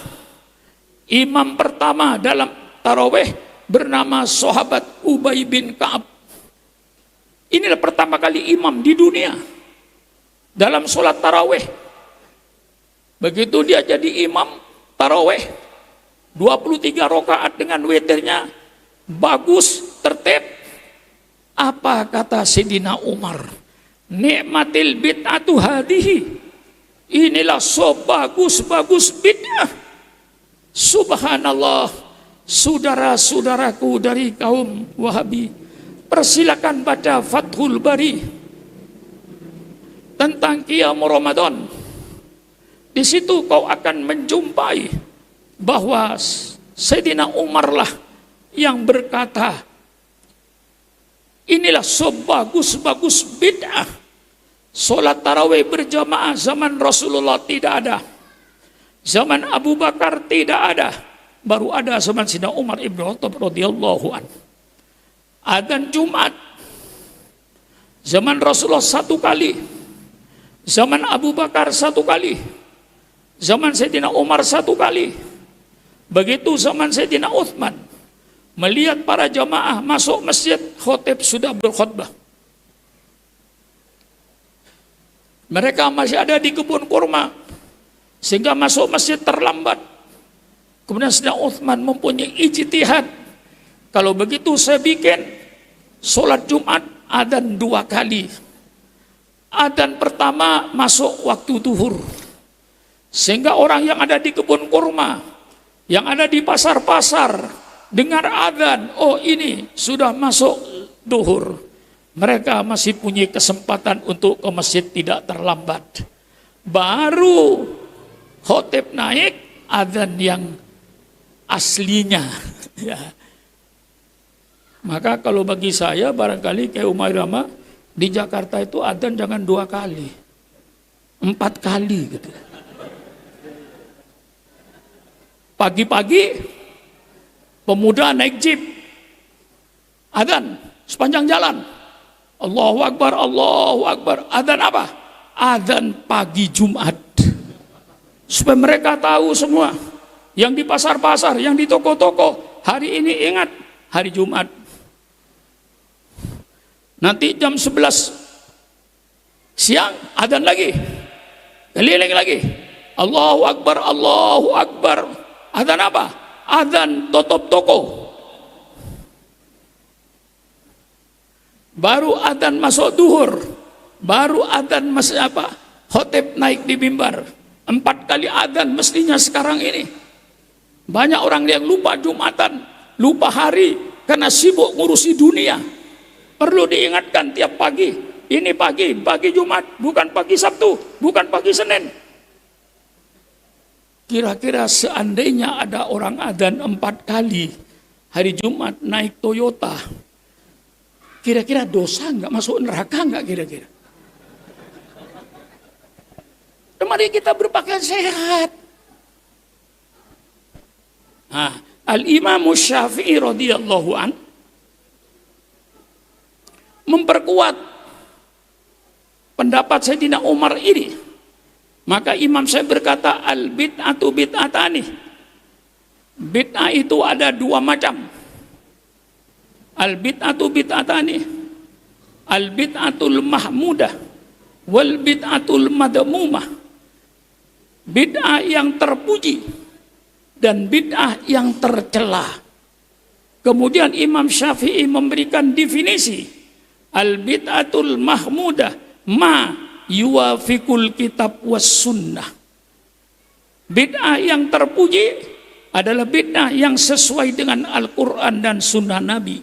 Imam pertama dalam tarawih bernama sahabat Ubay bin Ka'ab. Inilah pertama kali imam di dunia dalam sholat tarawih. Begitu dia jadi imam tarawih 23 rakaat dengan witirnya, bagus, tertib. Apa kata Sayyidina Umar? Nikmatil bid'atu hadihi. Inilah sebagus-bagus bid'ah. Subhanallah, saudara-saudaraku dari kaum Wahabi, persilakan baca Fathul Bari tentang Qiyam Ramadan. Di situ kau akan menjumpai bahwa Sayyidina Umar lah yang berkata, inilah sebagus-bagus bid'ah. Salat tarawih berjamaah zaman Rasulullah tidak ada. Zaman Abu Bakar tidak ada. Baru ada zaman Sayyidina Umar Ibn Khattab radhiyallahu anhu. Adzan Jumat zaman Rasulullah 1 kali, zaman Abu Bakar 1 kali, zaman Sayyidina Umar 1 kali. Begitu zaman Sayyidina Uthman, melihat para jamaah masuk masjid, khotib sudah berkhutbah. Mereka masih ada di kebun kurma sehingga masuk masjid terlambat. Kemudian Sayyidina Uthman mempunyai ijtihad, kalau begitu saya bikin sholat Jumat adzan 2 kali. Adzan pertama masuk waktu zuhur, sehingga orang yang ada di kebun kurma, yang ada di pasar-pasar, dengar adzan, oh ini sudah masuk zuhur. Mereka masih punya kesempatan untuk ke masjid tidak terlambat. Baru khotib naik, adzan yang aslinya. Ya. Maka kalau bagi saya barangkali kayak Umar Rama di Jakarta itu adzan jangan 2 kali, 4 kali gitu. Pagi-pagi pemuda naik jeep, adzan sepanjang jalan, Allahu Akbar, Allahu Akbar. Adzan apa? Adzan pagi Jumat. Supaya mereka tahu semua, yang di pasar-pasar, yang di toko-toko, hari ini ingat hari Jumat. Nanti jam 11 siang adzan lagi, keliling lagi, Allahu Akbar, Allahu Akbar. Adzan apa? Adzan tutup toko. Baru adzan masuk duhur, baru adzan masuk apa? Khotib naik di mimbar. 4 kali adzan mestinya sekarang ini. Banyak orang yang lupa Jumatan, lupa hari karena sibuk ngurusi dunia. Perlu diingatkan tiap pagi. Ini pagi Jumat, bukan pagi Sabtu, bukan pagi Senin. Kira-kira seandainya ada orang adzan 4 kali hari Jumat naik Toyota, kira-kira dosa nggak, masuk neraka nggak kira-kira? Mari kita berpakaian sehat. Nah, Al-Imam Syafi'i radhiyallahu an memperkuat pendapat Sayyidina Umar ini. Maka Imam saya berkata, al-bid'atu bid'atani. Bid'ah itu ada 2 macam. Al-bid'atu bid'atani. Al-bid'atul mahmudah wal bid'atul madmumah. bid'ah yang terpuji dan bid'ah yang tercela. Kemudian Imam Syafi'i memberikan definisi al-bid'atul mahmudah ma yuwafiqul kitab was sunnah. Bid'ah yang terpuji adalah bid'ah yang sesuai dengan Al-Quran dan sunnah Nabi.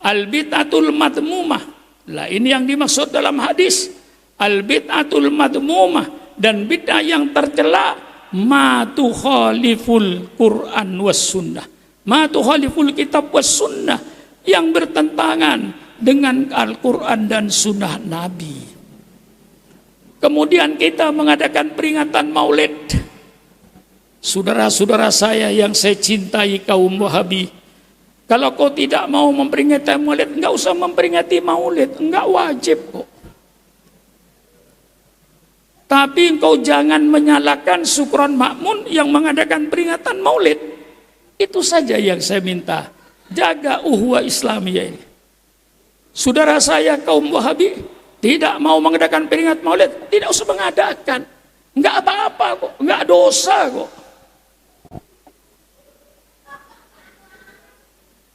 Al-bid'atul madmumah, lah ini yang dimaksud dalam hadis. Al-bid'atul madmumah, dan bid'ah yang tercela ma tukhaliful Quran was sunnah, ma tukhaliful kitab was sunnah, yang bertentangan dengan Al-Quran dan sunnah Nabi. Kemudian kita mengadakan peringatan Maulid. Saudara-saudara saya yang saya cintai kaum Wahabi, kalau kau tidak mau memperingati Maulid, enggak usah memperingati Maulid, enggak wajib kok. Tapi engkau jangan menyalahkan Syukron Makmun yang mengadakan peringatan Maulid. Itu saja yang saya minta. Jaga uhwah Islamiyah ini. Saudara saya kaum Wahabi tidak mau mengadakan peringatan Maulid, tidak usah mengadakan. Enggak apa-apa kok, enggak dosa kok.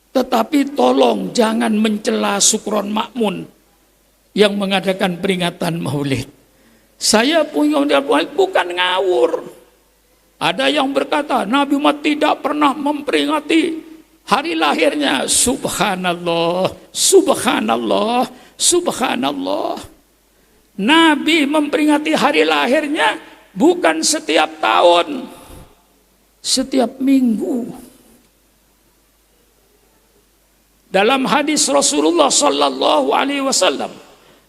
Tetapi tolong jangan mencela Syukron Makmun yang mengadakan peringatan Maulid. Saya punya Maulid bukan ngawur. Ada yang berkata Nabi Muhammad tidak pernah memperingati hari lahirnya. Subhanallah, subhanallah, subhanallah. Nabi memperingati hari lahirnya bukan setiap tahun, setiap minggu. Dalam hadis Rasulullah sallallahu alaihi wasallam,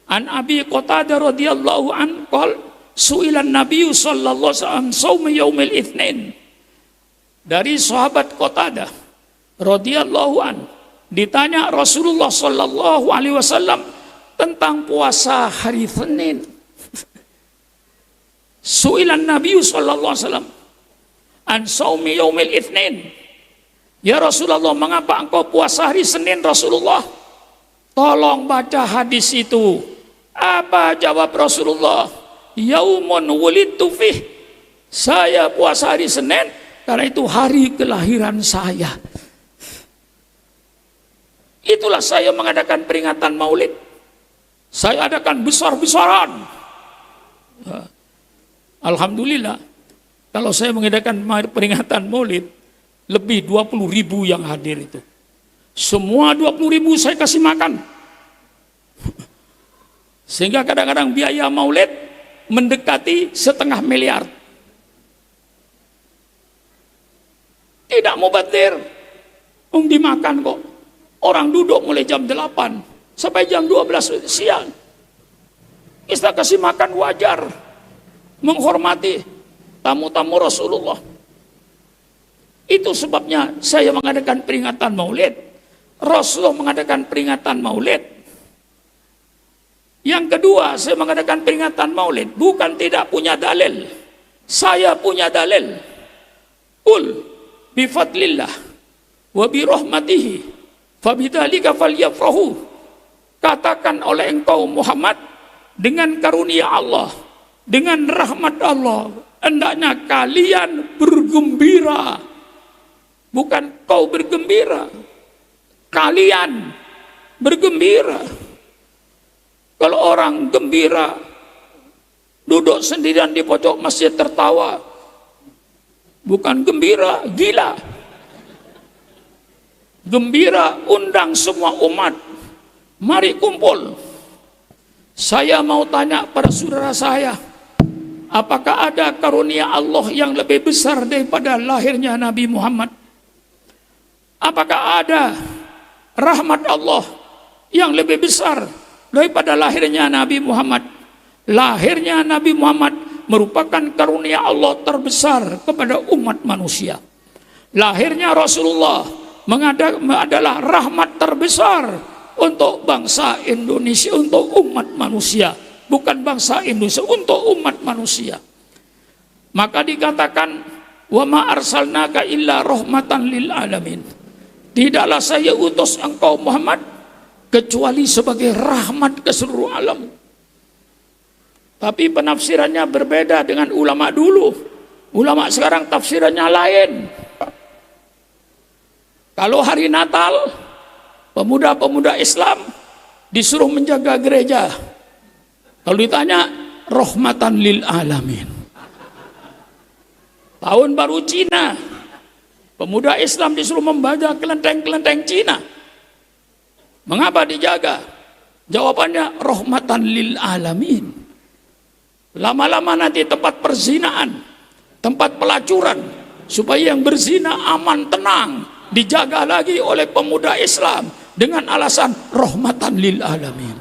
an Abi Qatadah radhiyallahu an qol su'ilan Nabi sallallahu alaihi wasallam shaum yaumil itsnin. Dari sahabat Qatadah radhiyallahu an ditanya Rasulullah sallallahu alaihi wasallam tentang puasa hari Senin. Su'ilan Nabi sallallahu alaihi wasallam an shaum yaumil itsnin. Ya Rasulullah, mengapa engkau puasa hari Senin Rasulullah? Tolong baca hadis itu. Apa jawab Rasulullah? Yaumun wulidtu fih. Saya puasa hari Senin karena itu hari kelahiran saya. Itulah saya mengadakan peringatan Maulid. Saya adakan besar-besaran. Alhamdulillah, kalau saya mengadakan peringatan Maulid, lebih 20.000 yang hadir itu. Semua 20.000 saya kasih makan. Sehingga kadang-kadang biaya Maulid mendekati 1,5 miliar. Tidak mau batir. Dimakan kok. Orang duduk mulai jam 8 sampai jam 12 siang. Kita kasih makan wajar. Menghormati tamu-tamu Rasulullah. Itu sebabnya saya mengadakan peringatan Maulid. Rasulullah mengadakan peringatan Maulid. Yang kedua, saya mengadakan peringatan Maulid bukan tidak punya dalil. Saya punya dalil. Qul bifadlillah wa birahmatihi fabidzalika falyafrahu. Katakan oleh engkau Muhammad, dengan karunia Allah, dengan rahmat Allah, hendaknya kalian bergembira. Bukan kau bergembira, kalian bergembira. Kalau orang gembira, duduk sendirian di pojok masjid tertawa, bukan gembira, gila. Gembira, undang semua umat, mari kumpul. Saya mau tanya pada saudara saya, apakah ada karunia Allah yang lebih besar daripada lahirnya Nabi Muhammad? Apakah ada rahmat Allah yang lebih besar daripada lahirnya Nabi Muhammad? Lahirnya Nabi Muhammad merupakan karunia Allah terbesar kepada umat manusia. Lahirnya Rasulullah adalah rahmat terbesar untuk bangsa Indonesia, untuk umat manusia. Bukan bangsa Indonesia, untuk umat manusia. Maka dikatakan, wa ma arsalnaka illa rahmatan lil alamin. Tidaklah saya utus engkau Muhammad kecuali sebagai rahmat ke seluruh alam. Tapi penafsirannya berbeda dengan ulama dulu. Ulama sekarang tafsirannya lain. Kalau hari Natal, pemuda-pemuda Islam disuruh menjaga gereja. Kalau ditanya, rahmatan lil alamin. Tahun baru Cina, pemuda Islam disuruh membaca kelenteng-kelenteng Cina. Mengapa dijaga? Jawabannya rahmatan lil alamin. Lama-lama nanti tempat perzinaan, tempat pelacuran, supaya yang berzina aman tenang, dijaga lagi oleh pemuda Islam dengan alasan rahmatan lil alamin.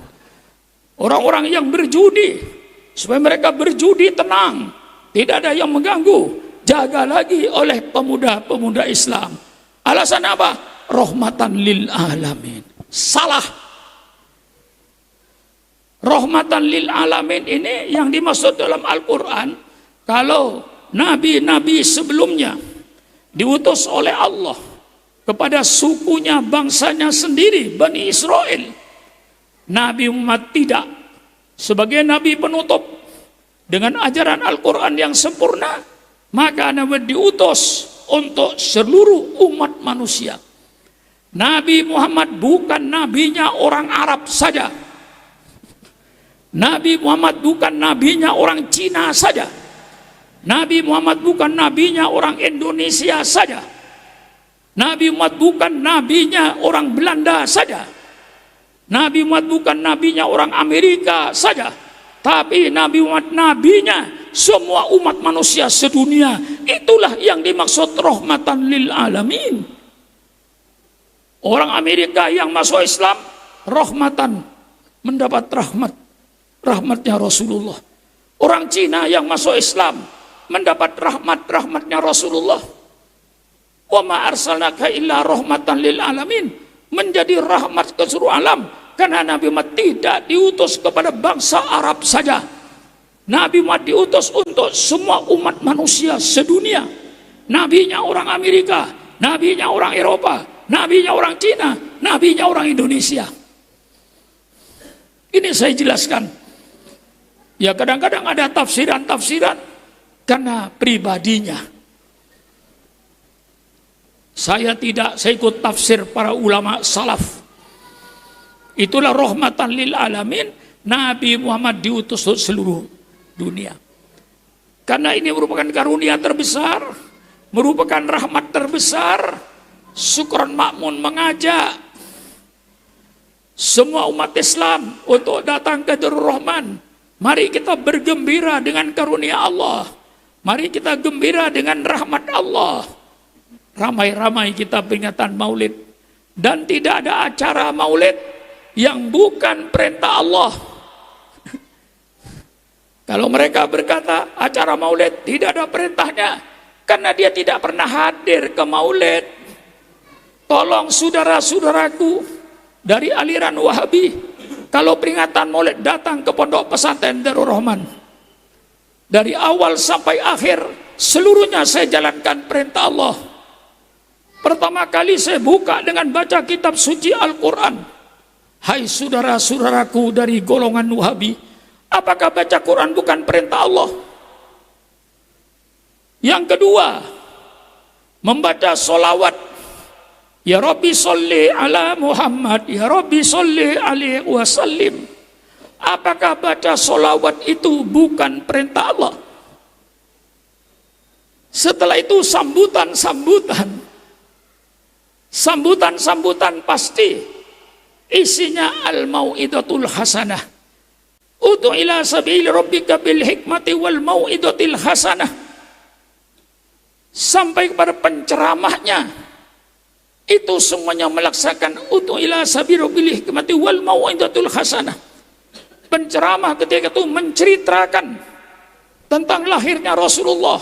Orang-orang yang berjudi, supaya mereka berjudi tenang, tidak ada yang mengganggu, jaga lagi oleh pemuda-pemuda Islam. Alasan apa? Rahmatan lil alamin. Salah. Rahmatan lil alamin ini yang dimaksud dalam Al-Quran, kalau nabi-nabi sebelumnya diutus oleh Allah kepada sukunya, bangsanya sendiri, Bani Israel, Nabi Muhammad tidak, sebagai nabi penutup dengan ajaran Al-Quran yang sempurna, maka Nabi diutus untuk seluruh umat manusia. Nabi Muhammad bukan nabinya orang Arab saja. Nabi Muhammad bukan nabinya orang Cina saja. Nabi Muhammad bukan nabinya orang Indonesia saja. Nabi Muhammad bukan nabinya orang Belanda saja. Nabi Muhammad bukan nabinya orang Amerika saja. Tapi Nabi Muhammad nabinya semua umat manusia sedunia. Itulah yang dimaksud rahmatan lil alamin. Orang Amerika yang masuk Islam, rahmatan, mendapat rahmatnya Rasulullah. Orang Cina yang masuk Islam mendapat rahmatnya Rasulullah. Wa ma arsalnaka illa rahmatan lil alamin, menjadi rahmat ke seluruh alam, karena Nabi Muhammad tidak diutus kepada bangsa Arab saja. Nabi Muhammad diutus untuk semua umat manusia sedunia. Nabinya orang Amerika, nabinya orang Eropa, nabinya orang Cina, nabinya orang Indonesia. Ini saya jelaskan. Ya kadang-kadang ada tafsiran-tafsiran karena pribadinya. Saya ikut tafsir para ulama salaf. Itulah rahmatan lil alamin, Nabi Muhammad diutus untuk seluruh dunia. Karena ini merupakan karunia terbesar, merupakan rahmat terbesar. Syukron Makmun mengajak semua umat Islam untuk datang ke Darur Rahman. Mari kita bergembira dengan karunia Allah. Mari kita gembira dengan rahmat Allah. Ramai-ramai kita peringatan maulid. Dan tidak ada acara maulid yang bukan perintah Allah. Kalau mereka berkata acara maulid tidak ada perintahnya, karena dia tidak pernah hadir ke maulid. Tolong saudara-saudaraku dari aliran Wahabi, kalau peringatan maulid datang ke pondok pesantren Darur Rahman, dari awal sampai akhir seluruhnya saya jalankan perintah Allah. Pertama kali saya buka dengan baca kitab suci Al-Quran. Hai saudara-saudaraku dari golongan Wahabi, apakah baca Quran bukan perintah Allah? Yang kedua, membaca solawat. Ya Rabbi sholli ala Muhammad, ya Rabbi sholli alaihi wasallim. Apakah baca solawat itu bukan perintah Allah? Setelah itu sambutan pasti isinya al-mau'idatul hasanah. Ud'u ila sabili rabbika bil hikmati wal mau'idatil hasanah. Sampai kepada penceramahnya, itu semuanya melaksanakan ud'u ila sabili bil hikmati wal mau'idatul hasanah. Penceramah ketika itu menceritakan tentang lahirnya Rasulullah,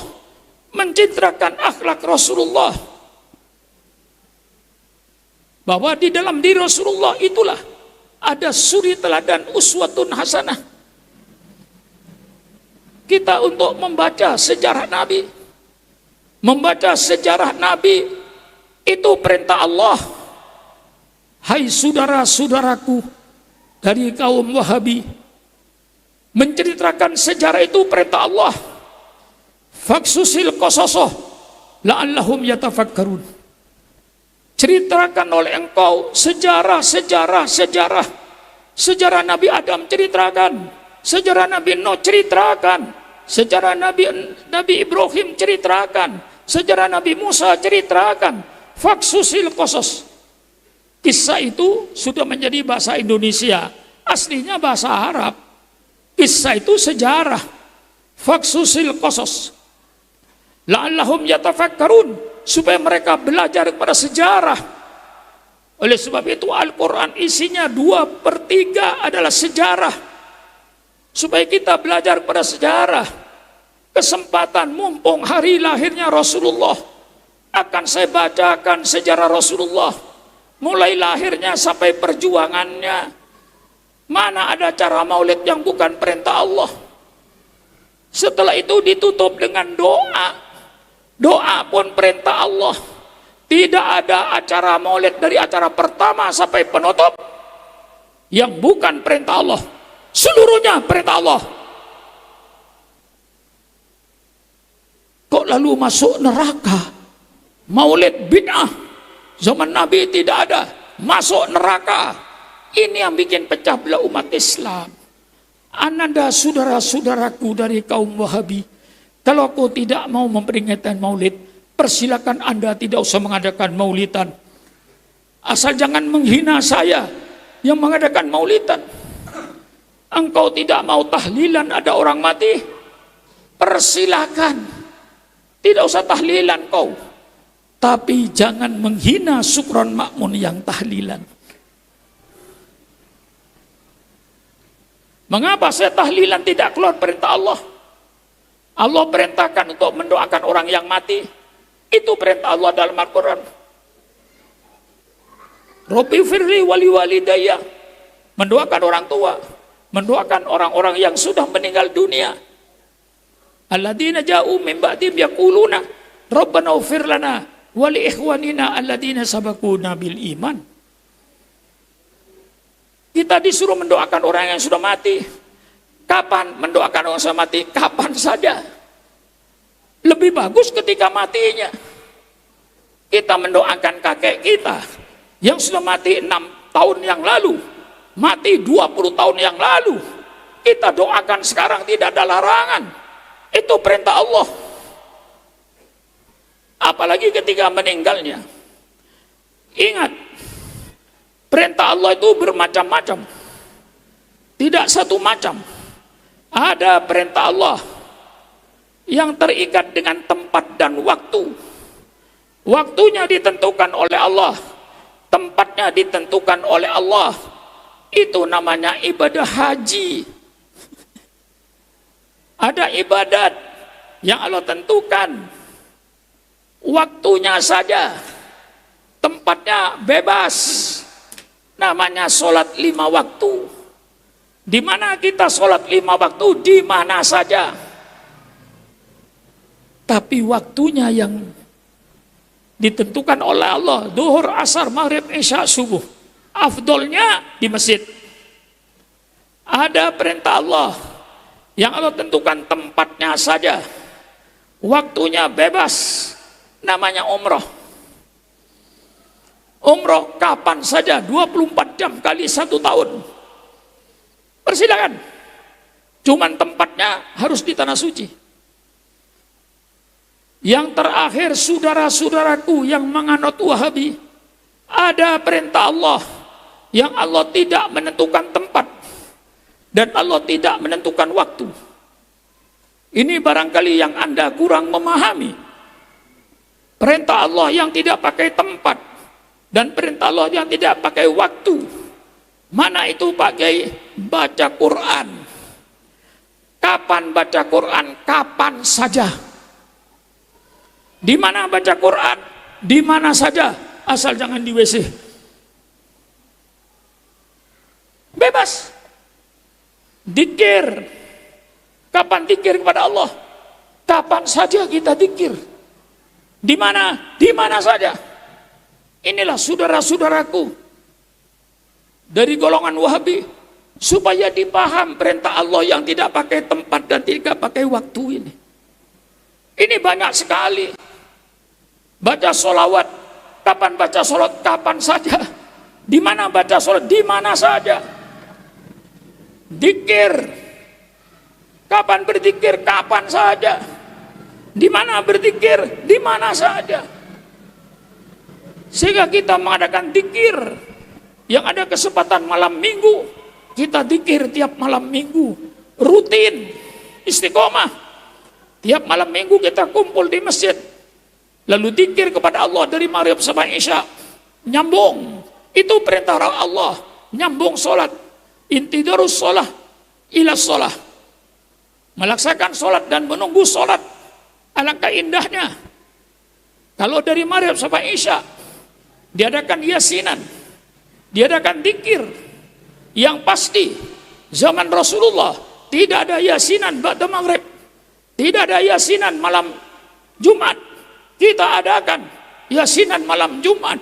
menceritakan akhlak Rasulullah, bahwa di dalam diri Rasulullah itulah ada suri teladan uswatun hasanah. Kita untuk membaca sejarah Nabi, itu perintah Allah. Hai saudara-saudaraku dari kaum Wahabi, Menceritakan sejarah itu perintah Allah. Faksusil qasasoh la'allahum yatafakkarun. Ceritakan oleh engkau sejarah Nabi Adam, ceritakan sejarah Nabi Nuh, ceritakan sejarah Nabi Ibrahim, ceritakan sejarah Nabi Musa, ceritakan. Faksusil qasas. Kisah itu sudah menjadi bahasa Indonesia, aslinya bahasa Arab. Kisah itu sejarah. Faksusil qasas la'allahum yatafakkarun, supaya mereka belajar kepada sejarah. Oleh sebab itu Al-Quran isinya 2/3 adalah sejarah, supaya kita belajar pada sejarah. Kesempatan mumpung hari lahirnya Rasulullah, akan saya bacakan sejarah Rasulullah, mulai lahirnya sampai perjuangannya. Mana ada cara maulid yang bukan perintah Allah. Setelah itu ditutup dengan doa. Doa pun perintah Allah. Tidak ada acara maulid dari acara pertama sampai penutup yang bukan perintah Allah. Seluruhnya perintah Allah. Kok lalu masuk neraka? Maulid bid'ah. Zaman Nabi tidak ada. Masuk neraka. Ini yang bikin pecah belah umat Islam. Ananda saudara-saudaraku dari kaum Wahabi, kalau kau tidak mau memperingatkan maulid, persilakan Anda tidak usah mengadakan maulidan. Asal jangan menghina saya yang mengadakan maulidan. Engkau tidak mau tahlilan ada orang mati, persilakan. Tidak usah tahlilan kau. Tapi jangan menghina Sukron Makmun yang tahlilan. Mengapa saya tahlilan tidak keluar perintah Allah? Allah perintahkan untuk mendoakan orang yang mati. Itu perintah Allah dalam Al-Quran. Rabbi firli wali walidayya. Mendoakan orang tua. Mendoakan orang-orang yang sudah meninggal dunia. Alladzina ja'u min ba'dim yaquluna Rabbana ighfir lana wa li ikhwanina alladzina sabaquna bil iman. Kita disuruh mendoakan orang yang sudah mati. Kapan mendoakan orang yang sudah mati? Kapan saja. Lebih bagus ketika matinya. Kita mendoakan kakek kita yang sudah mati 6 tahun yang lalu, mati 20 tahun yang lalu. Kita doakan sekarang, tidak ada larangan. Itu perintah Allah. Apalagi ketika meninggalnya. Ingat, perintah Allah itu bermacam-macam. Tidak satu macam. Ada perintah Allah yang terikat dengan tempat dan waktu. Waktunya ditentukan oleh Allah, tempatnya ditentukan oleh Allah. Itu namanya ibadah haji. Ada ibadat yang Allah tentukan, waktunya saja, tempatnya bebas. Namanya sholat 5 waktu. Di mana kita sholat 5 waktu? Di mana saja. Tapi waktunya yang ditentukan oleh Allah, duhur, asar, maghrib, isya, subuh. Afdolnya di masjid. Ada perintah Allah yang Allah tentukan tempatnya saja. Waktunya bebas. Namanya umroh. Umroh kapan saja, 24 jam kali 1 tahun. Persilakan. Cuman tempatnya harus di tanah suci. Yang terakhir, saudara-saudaraku yang menganut Wahabi, ada perintah Allah yang Allah tidak menentukan tempat dan Allah tidak menentukan waktu. Ini barangkali yang Anda kurang memahami. Perintah Allah yang tidak pakai tempat dan perintah Allah yang tidak pakai waktu. Mana itu pakai baca Quran? Kapan baca Quran? Kapan saja. Di mana baca Quran? Di mana saja, asal jangan di WC. Bebas. Dikir. Kapan dikir kepada Allah? Kapan saja kita dikir. Di mana? Di mana saja. Inilah saudara-saudaraku dari golongan Wahabi supaya dipaham perintah Allah yang tidak pakai tempat dan tidak pakai waktu ini. Ini banyak sekali. Baca sholawat, kapan baca sholat? Kapan saja. Di mana baca sholat? Di mana saja. Dikir, kapan berzikir? Kapan saja. Di mana berzikir? Di mana saja. Sehingga kita mengadakan dikir. Yang ada kesempatan malam minggu, kita dikir tiap malam minggu. Rutin, istiqomah. Tiap malam minggu kita kumpul di masjid. Lalu dikir kepada Allah dari maghrib sampai isya. Nyambung. Itu perintah Allah. Nyambung sholat. Intidarus sholat ila sholat. Melaksanakan sholat dan menunggu sholat. Alangkah indahnya. Kalau dari maghrib sampai isya, diadakan yasinan. Diadakan dikir. Yang pasti, zaman Rasulullah, tidak ada yasinan ba'da maghrib. Tidak ada yasinan malam Jumat. Kita adakan yasinan malam Jumat.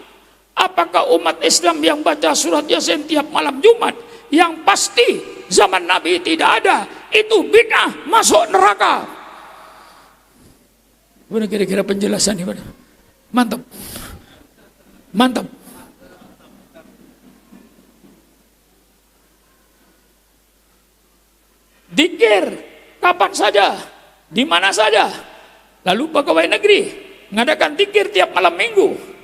Apakah umat Islam yang baca surat Yasin tiap malam Jumat? Yang pasti zaman Nabi tidak ada. Itu bid'ah, masuk neraka. Mana kira-kira penjelasan ini? Mantap. Mantap. Dikir kapan saja, di mana saja. Lalu pegawai negeri mengadakan dikir tiap malam minggu.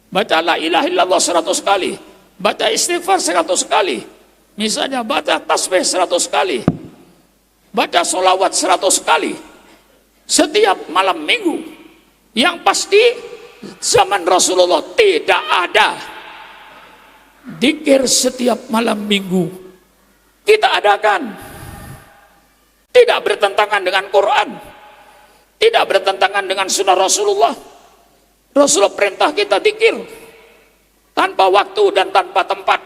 Baca la ilaha illallah 100 kali. Baca istighfar 100 kali. Misalnya baca tasbih 100 kali. Baca sholawat 100 kali. Setiap malam minggu. Yang pasti zaman Rasulullah tidak ada dikir setiap malam minggu. Kita adakan. Tidak bertentangan dengan Quran. Tidak bertentangan dengan sunnah Rasulullah. Rasulullah perintah kita dikir tanpa waktu dan tanpa tempat.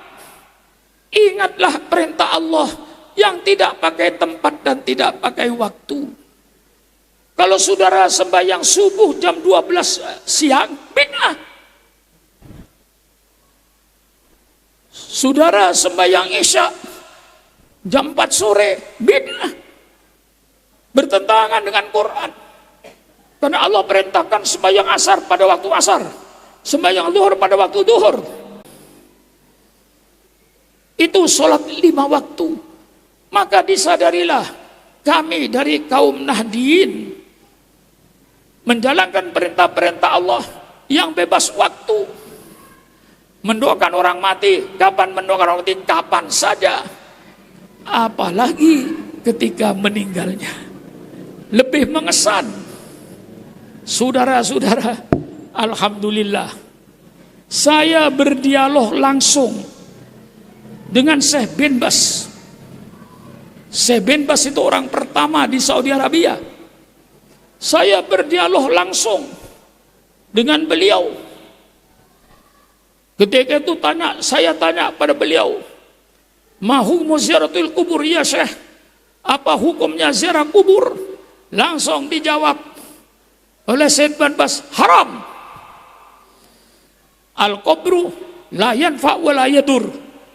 Ingatlah perintah Allah yang tidak pakai tempat dan tidak pakai waktu. Kalau saudara sembahyang subuh jam 12 siang, bid'ah. Saudara sembahyang isya jam 4 sore, bid'ah. Bertentangan dengan Quran. Karena Allah perintahkan sembahyang asar pada waktu asar, sembahyang zuhur pada waktu zuhur. Itu sholat 5 waktu. Maka disadarilah kami dari kaum Nahdien menjalankan perintah-perintah Allah yang bebas waktu. Mendoakan orang mati, kapan mendoakan orang mati? Kapan saja. Apalagi ketika meninggalnya. Lebih mengesan. Saudara-saudara, alhamdulillah, saya berdialog langsung dengan Syekh bin Baz. Syekh bin Baz itu orang pertama di Saudi Arabia. Saya berdialog langsung dengan beliau. Ketika itu saya tanya pada beliau, "Ma hukum ziaratul kubur ya Syekh?" Apa hukumnya ziarah kubur? Langsung dijawab oleh Syekh bin Baz, haram. Al-qabru la yanfa' wa la yadur.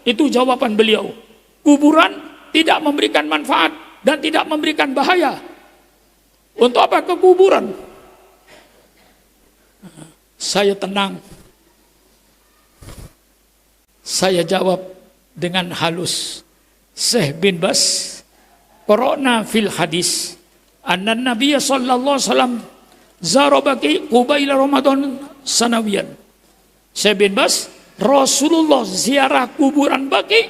Itu jawaban beliau. Kuburan tidak memberikan manfaat dan tidak memberikan bahaya. Untuk apa ke kuburan? Saya tenang. Saya jawab dengan halus. Syekh bin Baz, qara'na fil hadis anna Nabiy sallallahu alaihi wasallam zarabaki qubaila Ramadan sanawiyan. Syekh bin Baz, Rasulullah ziarah kuburan Baqi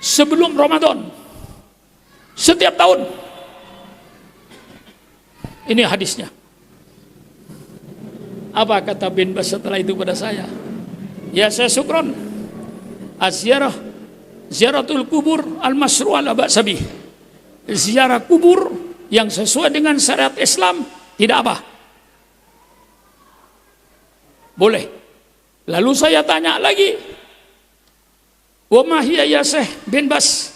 sebelum Ramadan setiap tahun. Ini hadisnya. Apa kata bin Baz setelah itu pada saya? Ya saya syukron. Ziaratul kubur al-masyru' ala ba'sabi. Ziarah kubur yang sesuai dengan syariat Islam tidak apa. Boleh. Lalu saya tanya lagi, wa ma hiya ya Syekh bin Baz?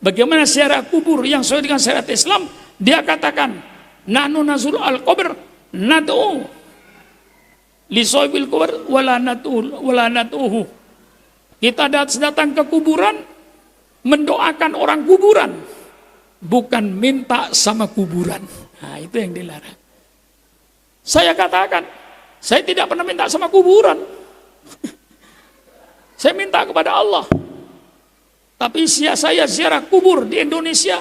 Bagaimana ziarah kubur yang sesuai dengan syariat Islam? Dia katakan, nahnu nazul al-qabr nad'u li sahibil qabr wala nad'uhu. Kita datang ke kuburan, mendoakan orang kuburan, bukan minta sama kuburan. Nah, itu yang dilarang. Saya katakan, saya tidak pernah minta sama kuburan. Saya minta kepada Allah. Tapi saya ziarah kubur di Indonesia,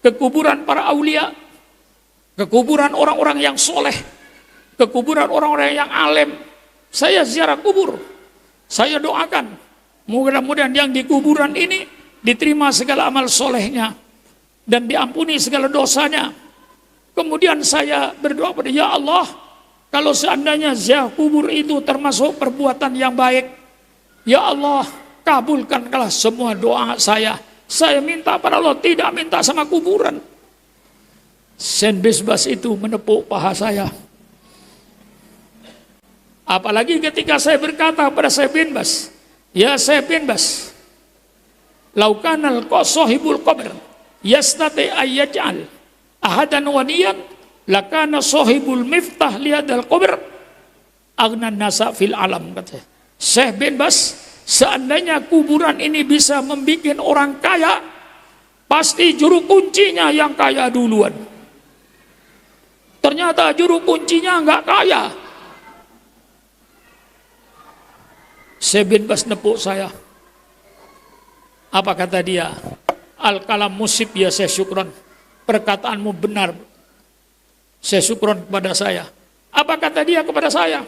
ke kuburan para aulia, ke kuburan orang-orang yang soleh, ke kuburan orang-orang yang alim. Saya ziarah kubur. Saya doakan, mudah-mudahan yang di kuburan ini diterima segala amal solehnya dan diampuni segala dosanya. Kemudian saya berdoa pada ya Allah, kalau seandainya ziarah kubur itu termasuk perbuatan yang baik, ya Allah, kabulkanlah semua doa saya. Saya minta pada Allah, tidak minta sama kuburan. Syekh bin Baz itu menepuk paha saya. Apalagi ketika saya berkata kepada Syekh bin Baz, ya Syekh bin Baz, laukanal sahibul qabr yastati ayyaj'al ahadan waniyan lakana sahibul miftah lihadal qabr agnan nasa fil alam, kata Syekh bin Baz, seandainya kuburan ini bisa membuat orang kaya, pasti juru kuncinya yang kaya duluan. Ternyata juru kuncinya enggak kaya. Syekh bin Baz nepuk saya. Apa kata dia? Al-kalam musib ya Syekh Syukron. Perkataanmu benar. Syekh Syukron kepada saya. Apa kata dia kepada saya?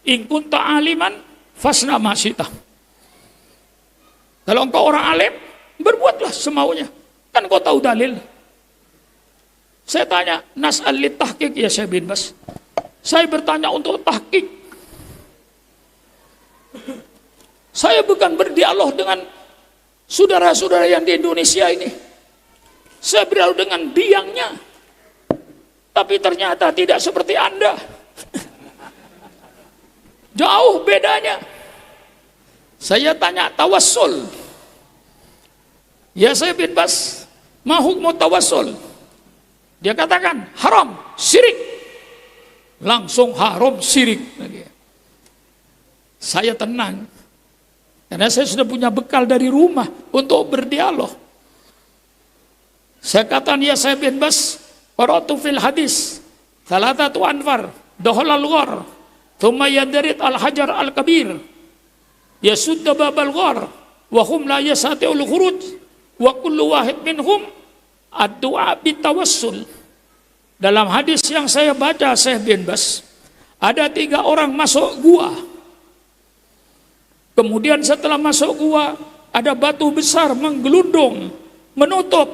In kunta aliman fasna ma syi'ta. Kalau engkau orang alim, berbuatlah semaunya. Kan kau tahu dalil. Saya tanya, nas'al li tahqiq ya Syekh bin Baz. Saya bertanya untuk tahqiq. Saya bukan berdialog dengan saudara-saudara yang di Indonesia ini. Saya berdialog dengan biangnya. Tapi ternyata tidak seperti Anda. Jauh bedanya. Saya tanya tawassul. Ya Syekh bin Baz, ma hukmu tawassul? Dia katakan haram, syirik. Langsung haram, syirik. Saya tenang. Karena saya sudah punya bekal dari rumah untuk berdialog. Saya katakan ya Syekh bin Baz, qara'tu fil hadis thalathatu anfar dakhalal ghar thumma yadrid al hajar al kabir yasudda babal ghar wa hum la yastati'ul khuruj wa kullu wahid minhum ad-du'a bitawassul. Dalam hadis yang saya baca Syekh bin Baz, ada 3 orang masuk gua. Kemudian setelah masuk gua, ada batu besar menggelundung, menutup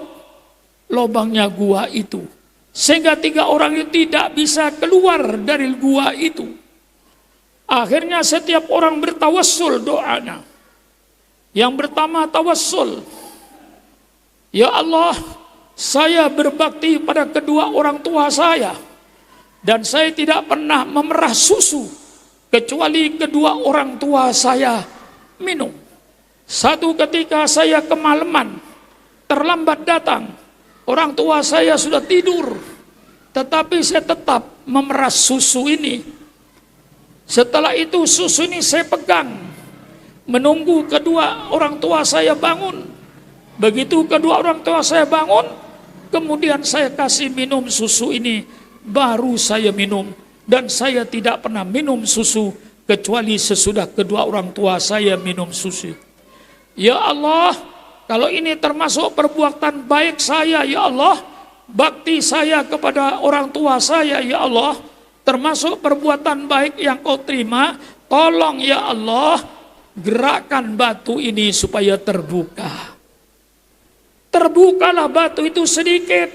lubangnya gua itu. Sehingga 3 orang itu tidak bisa keluar dari gua itu. Akhirnya setiap orang bertawassul doanya. Yang pertama tawassul. Ya Allah, saya berbakti pada kedua orang tua saya. Dan saya tidak pernah memerah susu kecuali kedua orang tua saya minum. Satu ketika saya kemalaman, terlambat datang, orang tua saya sudah tidur, tetapi saya tetap memeras susu ini. Setelah itu susu ini saya pegang, menunggu kedua orang tua saya bangun. Begitu kedua orang tua saya bangun, kemudian saya kasih minum susu ini, baru saya minum. Dan saya tidak pernah minum susu kecuali sesudah kedua orang tua saya minum susu. Ya Allah, kalau ini termasuk perbuatan baik saya, ya Allah, bakti saya kepada orang tua saya, ya Allah, termasuk perbuatan baik yang kau terima, tolong ya Allah, gerakkan batu ini supaya terbuka. Terbukalah batu itu sedikit,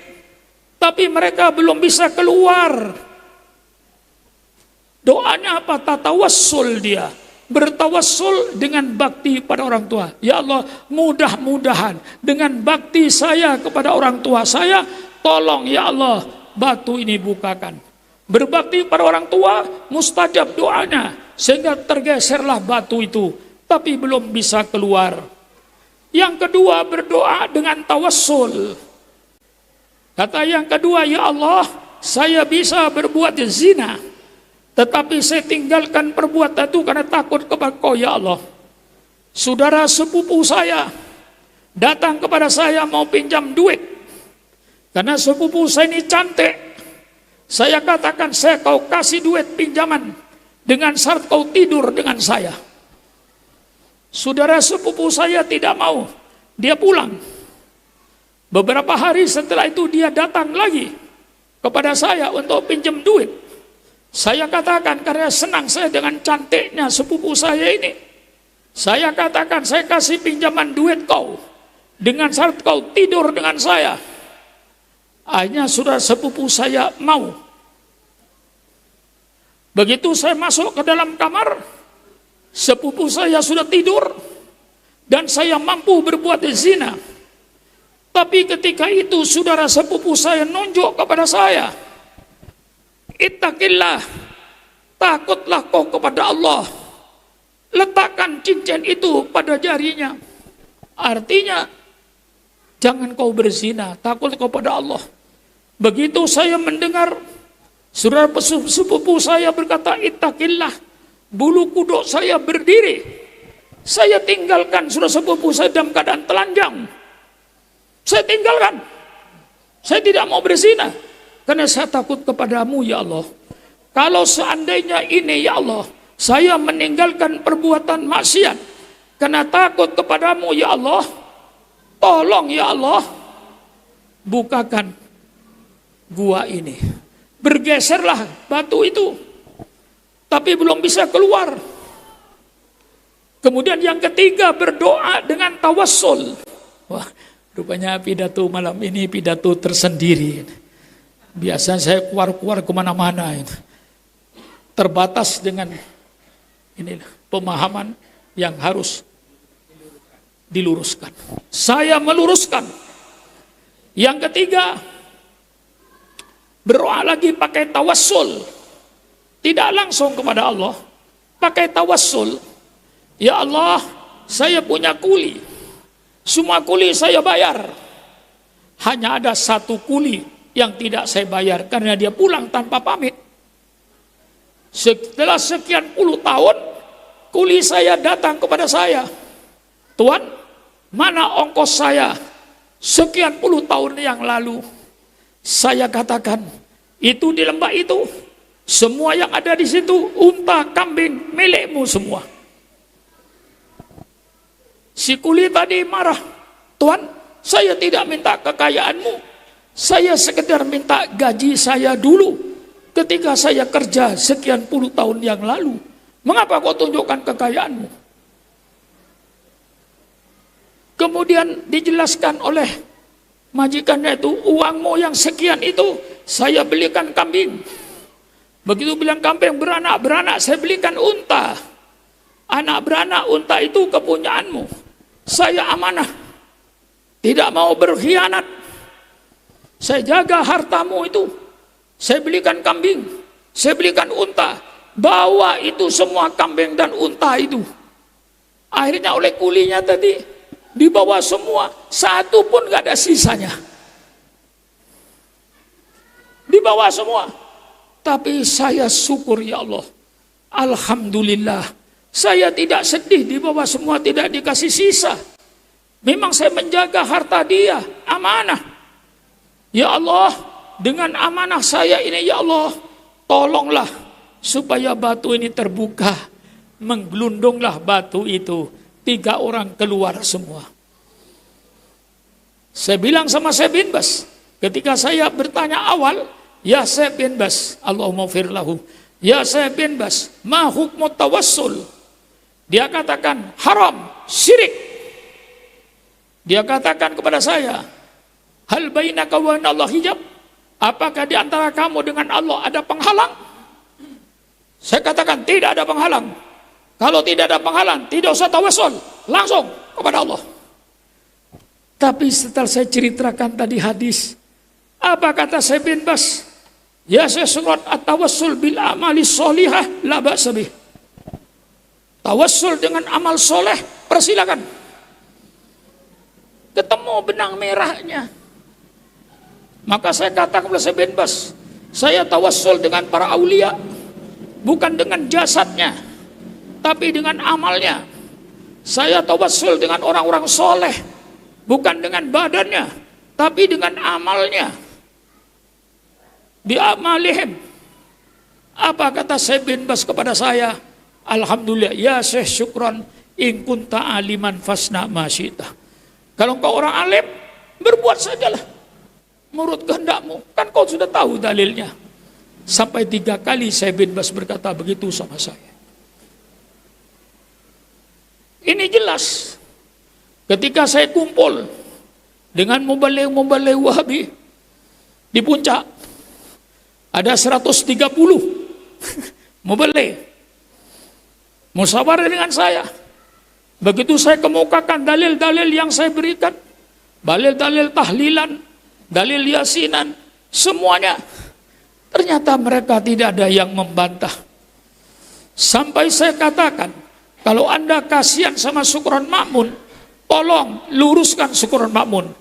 tapi mereka belum bisa keluar. Doanya apa? Tatawassul dia. Bertawassul dengan bakti pada orang tua. Ya Allah, mudah-mudahan dengan bakti saya kepada orang tua saya, tolong ya Allah, batu ini bukakan. Berbakti pada orang tua, mustajab doanya. Sehingga tergeserlah batu itu, tapi belum bisa keluar. Yang kedua, berdoa dengan tawassul. Kata yang kedua, ya Allah, saya bisa berbuat zina, tetapi saya tinggalkan perbuatan itu karena takut kepada Kau ya Allah. saudara sepupu saya datang kepada saya mau pinjam duit. Karena sepupu saya ini cantik. Saya katakan, saya kau kasih duit pinjaman dengan syarat kau tidur dengan saya. Saudara sepupu saya tidak mau. Dia pulang. Beberapa hari setelah itu dia datang lagi kepada saya untuk pinjam duit. Saya katakan, karena senang saya dengan cantiknya sepupu saya ini, saya katakan, saya kasih pinjaman duit kau dengan syarat kau tidur dengan saya. Akhirnya saudara sepupu saya mau. Begitu saya masuk ke dalam kamar, sepupu saya sudah tidur dan saya mampu berbuat zina. Tapi ketika itu saudara sepupu saya nunjuk kepada saya, ittaqillah, takutlah kau kepada Allah, letakkan cincin itu pada jarinya. Artinya, jangan kau berzina, takut kepada Allah. Begitu saya mendengar saudara sepupu saya berkata, ittaqillah, bulu kuduk saya berdiri. Saya tinggalkan saudara sepupu saya dalam keadaan telanjang. Saya tinggalkan. Saya tidak mau berzina. Karena saya takut kepadamu ya Allah. Kalau seandainya ini ya Allah, saya meninggalkan perbuatan maksiat karena takut kepadamu ya Allah, tolong ya Allah, bukakan gua ini. Bergeserlah batu itu, tapi belum bisa keluar. Kemudian yang ketiga, berdoa dengan tawassul. Wah, rupanya pidato malam ini pidato tersendiri. Biasa saya keluar-keluar kemana-mana. Terbatas dengan ini pemahaman yang harus diluruskan. Saya meluruskan. Yang ketiga, berdoa lagi pakai tawassul. Tidak langsung kepada Allah, pakai tawassul. Ya Allah, saya punya kuli. Semua kuli saya bayar. Hanya ada satu kuli yang tidak saya bayar karena dia pulang tanpa pamit. Setelah sekian puluh tahun, kuli saya datang kepada saya. Tuan, mana ongkos saya sekian puluh tahun yang lalu? Saya katakan, itu di lembah itu, semua yang ada di situ, unta, kambing, milikmu semua. Si kuli tadi marah, Tuan, saya tidak minta kekayaanmu, saya sekedar minta gaji saya dulu ketika saya kerja sekian puluh tahun yang lalu. Mengapa kau tunjukkan kekayaanmu? Kemudian dijelaskan oleh majikannya itu, uangmu yang sekian itu saya belikan kambing. Begitu bilang kambing beranak, saya belikan unta. Anak beranak unta itu kepunyaanmu. Saya amanah, tidak mau berkhianat. Saya jaga hartamu itu. Saya belikan kambing, saya belikan unta. Bawa itu semua kambing dan unta itu. Akhirnya oleh kulinya tadi dibawa semua, satu pun gak ada sisanya. Dibawa semua. Tapi saya syukur ya Allah, alhamdulillah, saya tidak sedih dibawa semua, tidak dikasih sisa. Memang saya menjaga harta dia, amanah. Ya Allah, dengan amanah saya ini ya Allah, tolonglah supaya batu ini terbuka. Menggelundunglah batu itu, 3 orang keluar semua. Saya bilang sama Syekh bin Bas, ketika saya bertanya awal, ya Syekh bin Bas, Allahumma firlahu, ya Syekh bin Bas, ma hukmu tawassul? Dia katakan haram, syirik. Dia katakan kepada saya, hal bainaka wa Allah hijab? Apakah di antara kamu dengan Allah ada penghalang? Saya katakan tidak ada penghalang. Kalau tidak ada penghalang, tidak usah tawassul, langsung kepada Allah. Tapi setelah saya ceritakan tadi hadis, apa kata Syekh bin Bas? Ya surat at-tawassul bil amali sholihah la ba'sa bih. Tawassul dengan amal soleh, persilakan. Ketemu benang merahnya. Maka saya katakan kepada Syekh bin Bas, saya tawassul dengan para aulia, bukan dengan jasadnya, tapi dengan amalnya. Saya tawassul dengan orang-orang soleh, bukan dengan badannya, tapi dengan amalnya. Bi amalihim. Apa kata Syekh bin Bas kepada saya? Alhamdulillah, ya Syekh, syukran in kunta aliman fasna ma syi'ta. Kalau kau orang alim, berbuat sajalah menurut kehendakmu. Kan kau sudah tahu dalilnya. Sampai 3 kali Syekh bin Bas berkata begitu sama saya. Ini jelas. Ketika saya kumpul dengan mubaligh Wahabi di puncak, ada 130 mubaligh musyawarah dengan saya. Begitu saya kemukakan dalil-dalil yang saya berikan, dalil-dalil tahlilan, dalil yasinan, semuanya, ternyata mereka tidak ada yang membantah. Sampai saya katakan, kalau Anda kasihan sama Syukron Makmun, tolong luruskan Syukron Makmun.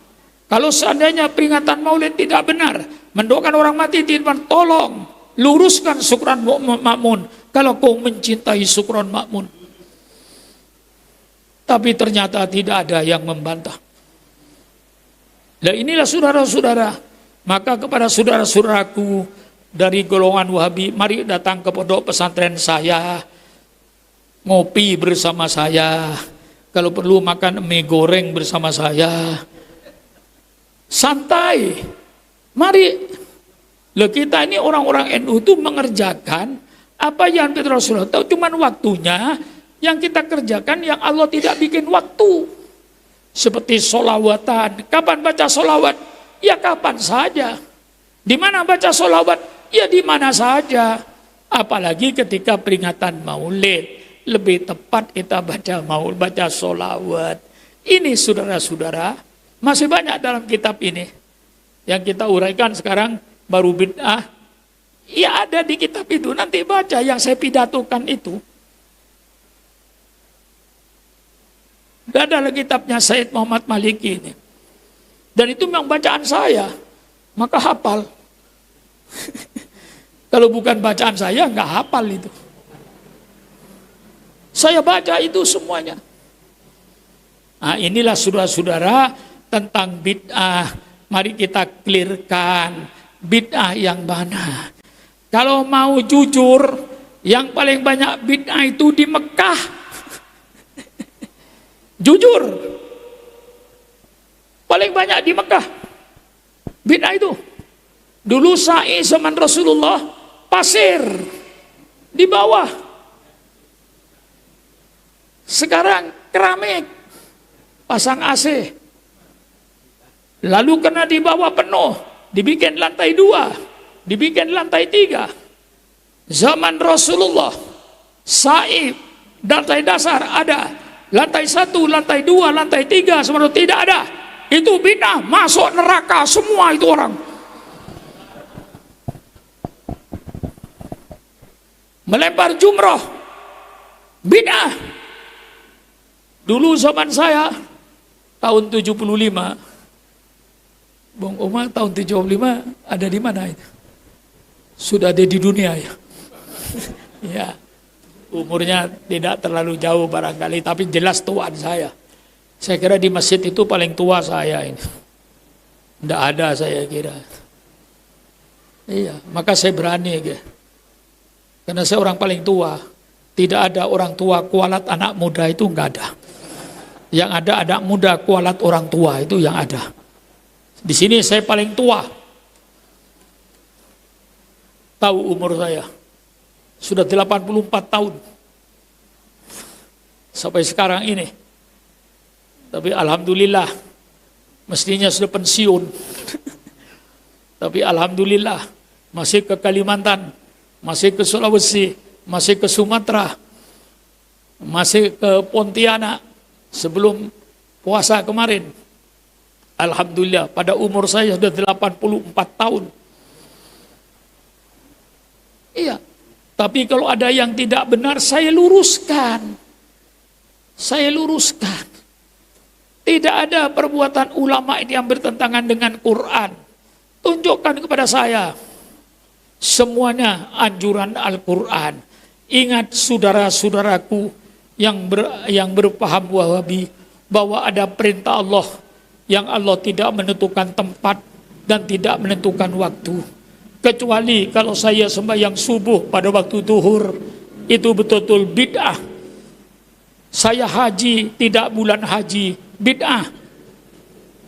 Kalau seandainya peringatan Maulid tidak benar, mendoakan orang mati tidak, tolong luruskan Syukron Makmun. Kalau kau mencintai Syukron Makmun. Tapi ternyata tidak ada yang membantah. Nah inilah saudara-saudara, maka kepada saudara-saudaraku dari golongan Wahabi, mari datang ke pondok pesantren saya, ngopi bersama saya, kalau perlu makan mie goreng bersama saya, santai. Mari, loh kita ini orang-orang NU itu mengerjakan apa yang Rasulullah tahu, cuman waktunya yang kita kerjakan yang Allah tidak bikin waktu. Seperti sholawatan, kapan baca sholawat? Ya kapan saja. Di mana baca sholawat? Ya di mana saja. Apalagi ketika peringatan Maulid, lebih tepat kita baca sholawat. Ini saudara-saudara, masih banyak dalam kitab ini yang kita uraikan sekarang baru bid'ah. Ya ada di kitab itu, nanti baca yang saya pidatokan itu. Dan ada kitabnya Said Muhammad Maliki ini. Dan itu memang bacaan saya, maka hafal. Kalau bukan bacaan saya, nggak hafal itu. Saya baca itu semuanya. Nah inilah saudara-saudara tentang bid'ah. Mari kita clearkan bid'ah yang mana. Kalau mau jujur, yang paling banyak bid'ah itu di Mekah. Jujur, paling banyak di Mekah bid'ah itu. Dulu sa'i zaman Rasulullah, pasir di bawah. Sekarang keramik, pasang AC. Lalu kena di bawah penuh, dibikin lantai 2, dibikin lantai 3. Zaman Rasulullah, sa'i lantai dasar ada. Lantai 1, lantai 2, lantai 3, sebenarnya tidak ada. Itu bid'ah, masuk neraka semua itu orang. Melempar jumroh, bid'ah. Dulu zaman saya, tahun 75, Bung Umar tahun 75, ada di mana itu? Sudah ada di dunia ya? Ya. Umurnya tidak terlalu jauh barangkali, tapi jelas tuaan saya. Saya kira di masjid itu paling tua saya ini. Tidak ada saya kira. Iya, maka saya berani. Karena saya orang paling tua. Tidak ada orang tua kualat anak muda, itu enggak ada. Yang ada anak muda kualat orang tua, itu yang ada. Di sini saya paling tua. Tahu umur saya. Sudah 84 tahun. Sampai sekarang ini. Tapi alhamdulillah, mestinya sudah pensiun. Tapi alhamdulillah, masih ke Kalimantan, masih ke Sulawesi, masih ke Sumatera, masih ke Pontianak sebelum puasa kemarin. Alhamdulillah, pada umur saya sudah 84 tahun. Iya. Tapi kalau ada yang tidak benar, saya luruskan. Saya luruskan. Tidak ada perbuatan ulama ini yang bertentangan dengan Quran. Tunjukkan kepada saya. Semuanya anjuran Al-Quran. Ingat saudara-saudaraku yang berpaham Wahabi bahwa ada perintah Allah yang Allah tidak menentukan tempat dan tidak menentukan waktu. Kecuali kalau saya sembahyang subuh pada waktu zuhur, itu betul-betul bid'ah. Saya haji tidak bulan haji, bid'ah.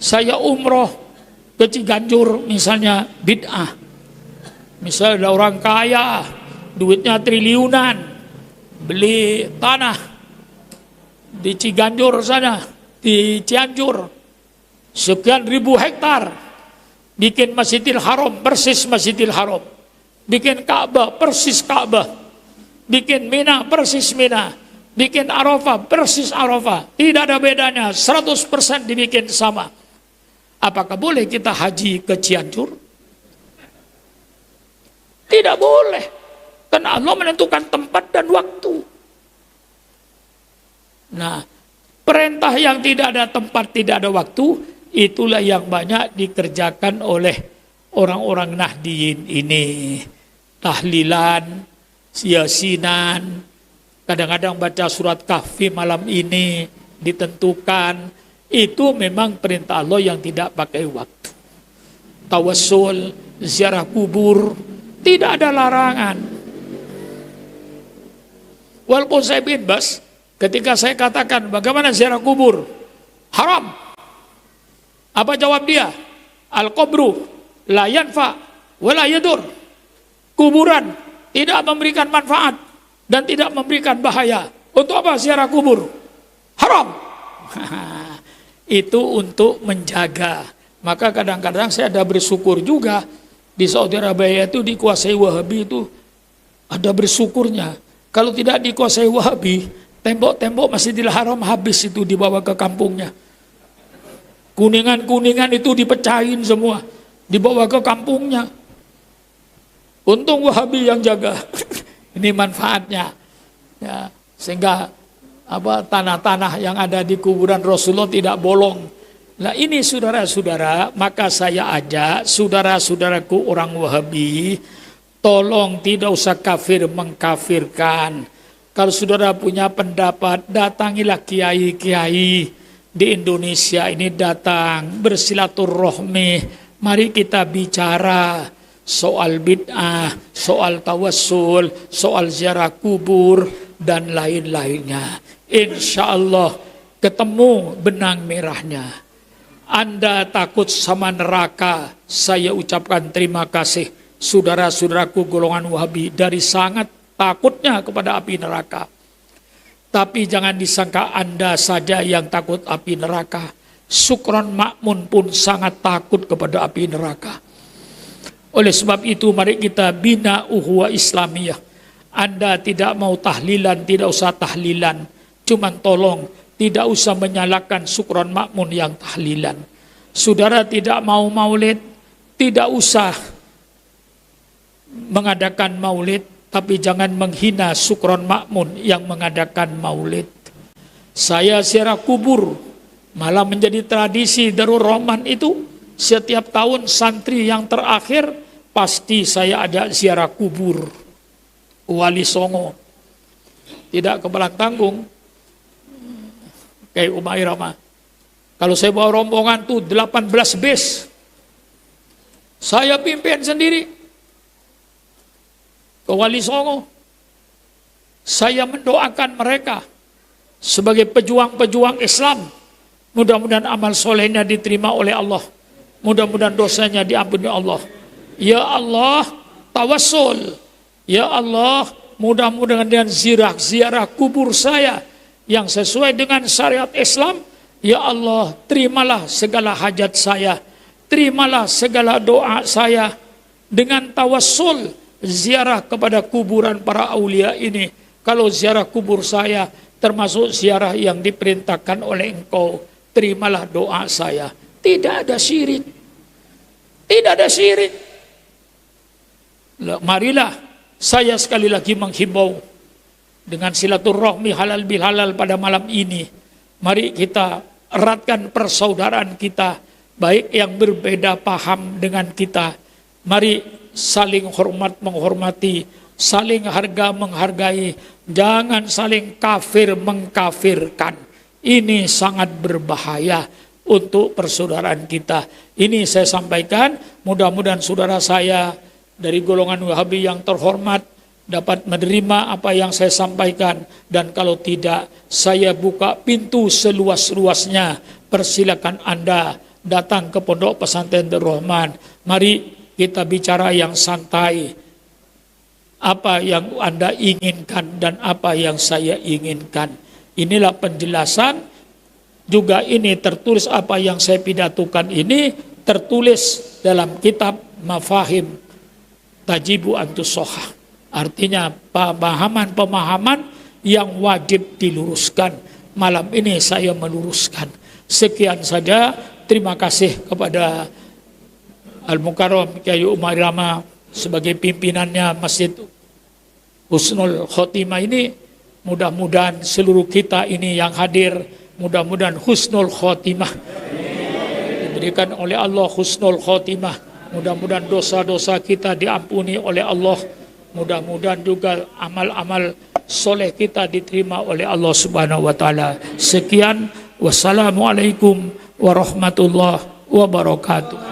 Saya umroh ke Ciganjur misalnya, bid'ah. Misalnya ada orang kaya, duitnya triliunan, beli tanah di Ciganjur sana, di Cianjur, sekian ribu hektar, bikin Masjidil Haram, persis Masjidil Haram, bikin Ka'bah, persis Ka'bah, bikin Mina, persis Mina, bikin Arafah, persis Arafah, tidak ada bedanya, 100% dibikin sama. Apakah boleh kita haji ke Cianjur? Tidak boleh, karena Allah menentukan tempat dan waktu. Nah, perintah yang tidak ada tempat, tidak ada waktu, itulah yang banyak dikerjakan oleh orang-orang Nahdiyin ini. Tahlilan, yasinan, kadang-kadang baca surat Kahfi malam ini, ditentukan. Itu memang perintah Allah yang tidak pakai waktu. Tawassul, ziarah kubur, tidak ada larangan. Walaupun saya bebas, ketika saya katakan bagaimana ziarah kubur, haram. Apa jawab dia? Al-qabru la yanfa wa la yadur. Kuburan tidak memberikan manfaat dan tidak memberikan bahaya. Untuk apa ziarah kubur? Haram. Itu untuk menjaga. Maka kadang-kadang saya ada bersyukur juga. Di Saudi Arabia itu dikuasai Wahabi itu ada bersyukurnya. Kalau tidak dikuasai Wahabi, tembok-tembok Masjidil Haram habis itu dibawa ke kampungnya. Kuningan-kuningan itu dipecahin semua, dibawa ke kampungnya. Untung Wahabi yang jaga. Ini manfaatnya. Ya, sehingga tanah-tanah yang ada di kuburan Rasulullah tidak bolong. Nah ini saudara-saudara, maka saya ajak saudara-saudaraku orang Wahabi, tolong tidak usah kafir mengkafirkan. Kalau saudara punya pendapat, datangilah kiai-kiai di Indonesia ini, datang bersilaturahmi. Mari kita bicara soal bid'ah, soal tawassul, soal ziarah kubur, dan lain-lainnya. Insya Allah ketemu benang merahnya. Anda takut sama neraka, saya ucapkan terima kasih saudara-saudaraku golongan Wahabi dari sangat takutnya kepada api neraka. Tapi jangan disangka Anda saja yang takut api neraka. Sukron Makmun pun sangat takut kepada api neraka. Oleh sebab itu mari kita bina uhuwah Islamiyah. Anda tidak mau tahlilan, tidak usah tahlilan. Cuman tolong tidak usah menyalakan Sukron Makmun yang tahlilan. Saudara tidak mau maulid, tidak usah mengadakan maulid, tapi jangan menghina Sukron Makmun yang mengadakan maulid. Saya ziarah kubur, malah menjadi tradisi Darul Rahman itu. Setiap tahun santri yang terakhir pasti saya ada ziarah kubur. Wali Songo, tidak kebalan tanggung. Kayak Umar Irama. Kalau saya bawa rombongan tuh 18 bus, saya pimpin sendiri ke Wali Songo. Saya mendoakan mereka sebagai pejuang-pejuang Islam. Mudah-mudahan amal solehnya diterima oleh Allah. Mudah-mudahan dosanya diampuni Allah. Ya Allah, tawassul. Ya Allah, mudah-mudahan dengan ziarah kubur saya yang sesuai dengan syariat Islam, ya Allah, terimalah segala hajat saya, terimalah segala doa saya dengan tawassul ziarah kepada kuburan para aulia ini. Kalau ziarah kubur saya termasuk ziarah yang diperintahkan oleh Engkau, terimalah doa saya. Tidak ada syirik. Tidak ada syirik. Marilah saya sekali lagi menghimbau dengan silaturahmi halal bil halal pada malam ini. Mari kita eratkan persaudaraan kita, baik yang berbeda paham dengan kita. Mari saling hormat menghormati, saling harga menghargai, jangan saling kafir mengkafirkan. Ini sangat berbahaya untuk persaudaraan kita. Ini saya sampaikan, mudah-mudahan saudara saya dari golongan Wahabi yang terhormat dapat menerima apa yang saya sampaikan, dan kalau tidak, saya buka pintu seluas-luasnya. Persilakan Anda datang ke Pondok Pesantren Darul Rahman. Mari kita bicara yang santai. Apa yang Anda inginkan dan apa yang saya inginkan. Inilah penjelasan. Juga ini tertulis, apa yang saya pidatukan ini tertulis dalam kitab Mafahim Tajibu Antusohah. Artinya pemahaman-pemahaman yang wajib diluruskan. Malam ini saya meluruskan. Sekian saja. Terima kasih kepada Al-Mukarram Kyai Umar Rama sebagai pimpinannya Masjid Husnul Khotimah ini. Mudah-mudahan seluruh kita ini yang hadir, mudah-mudahan Husnul Khotimah. Diberikan oleh Allah Husnul Khotimah. Mudah-mudahan dosa-dosa kita diampuni oleh Allah. Mudah-mudahan juga amal-amal soleh kita diterima oleh Allah Subhanahu wa taala. Sekian, wassalamualaikum warahmatullahi wabarakatuh.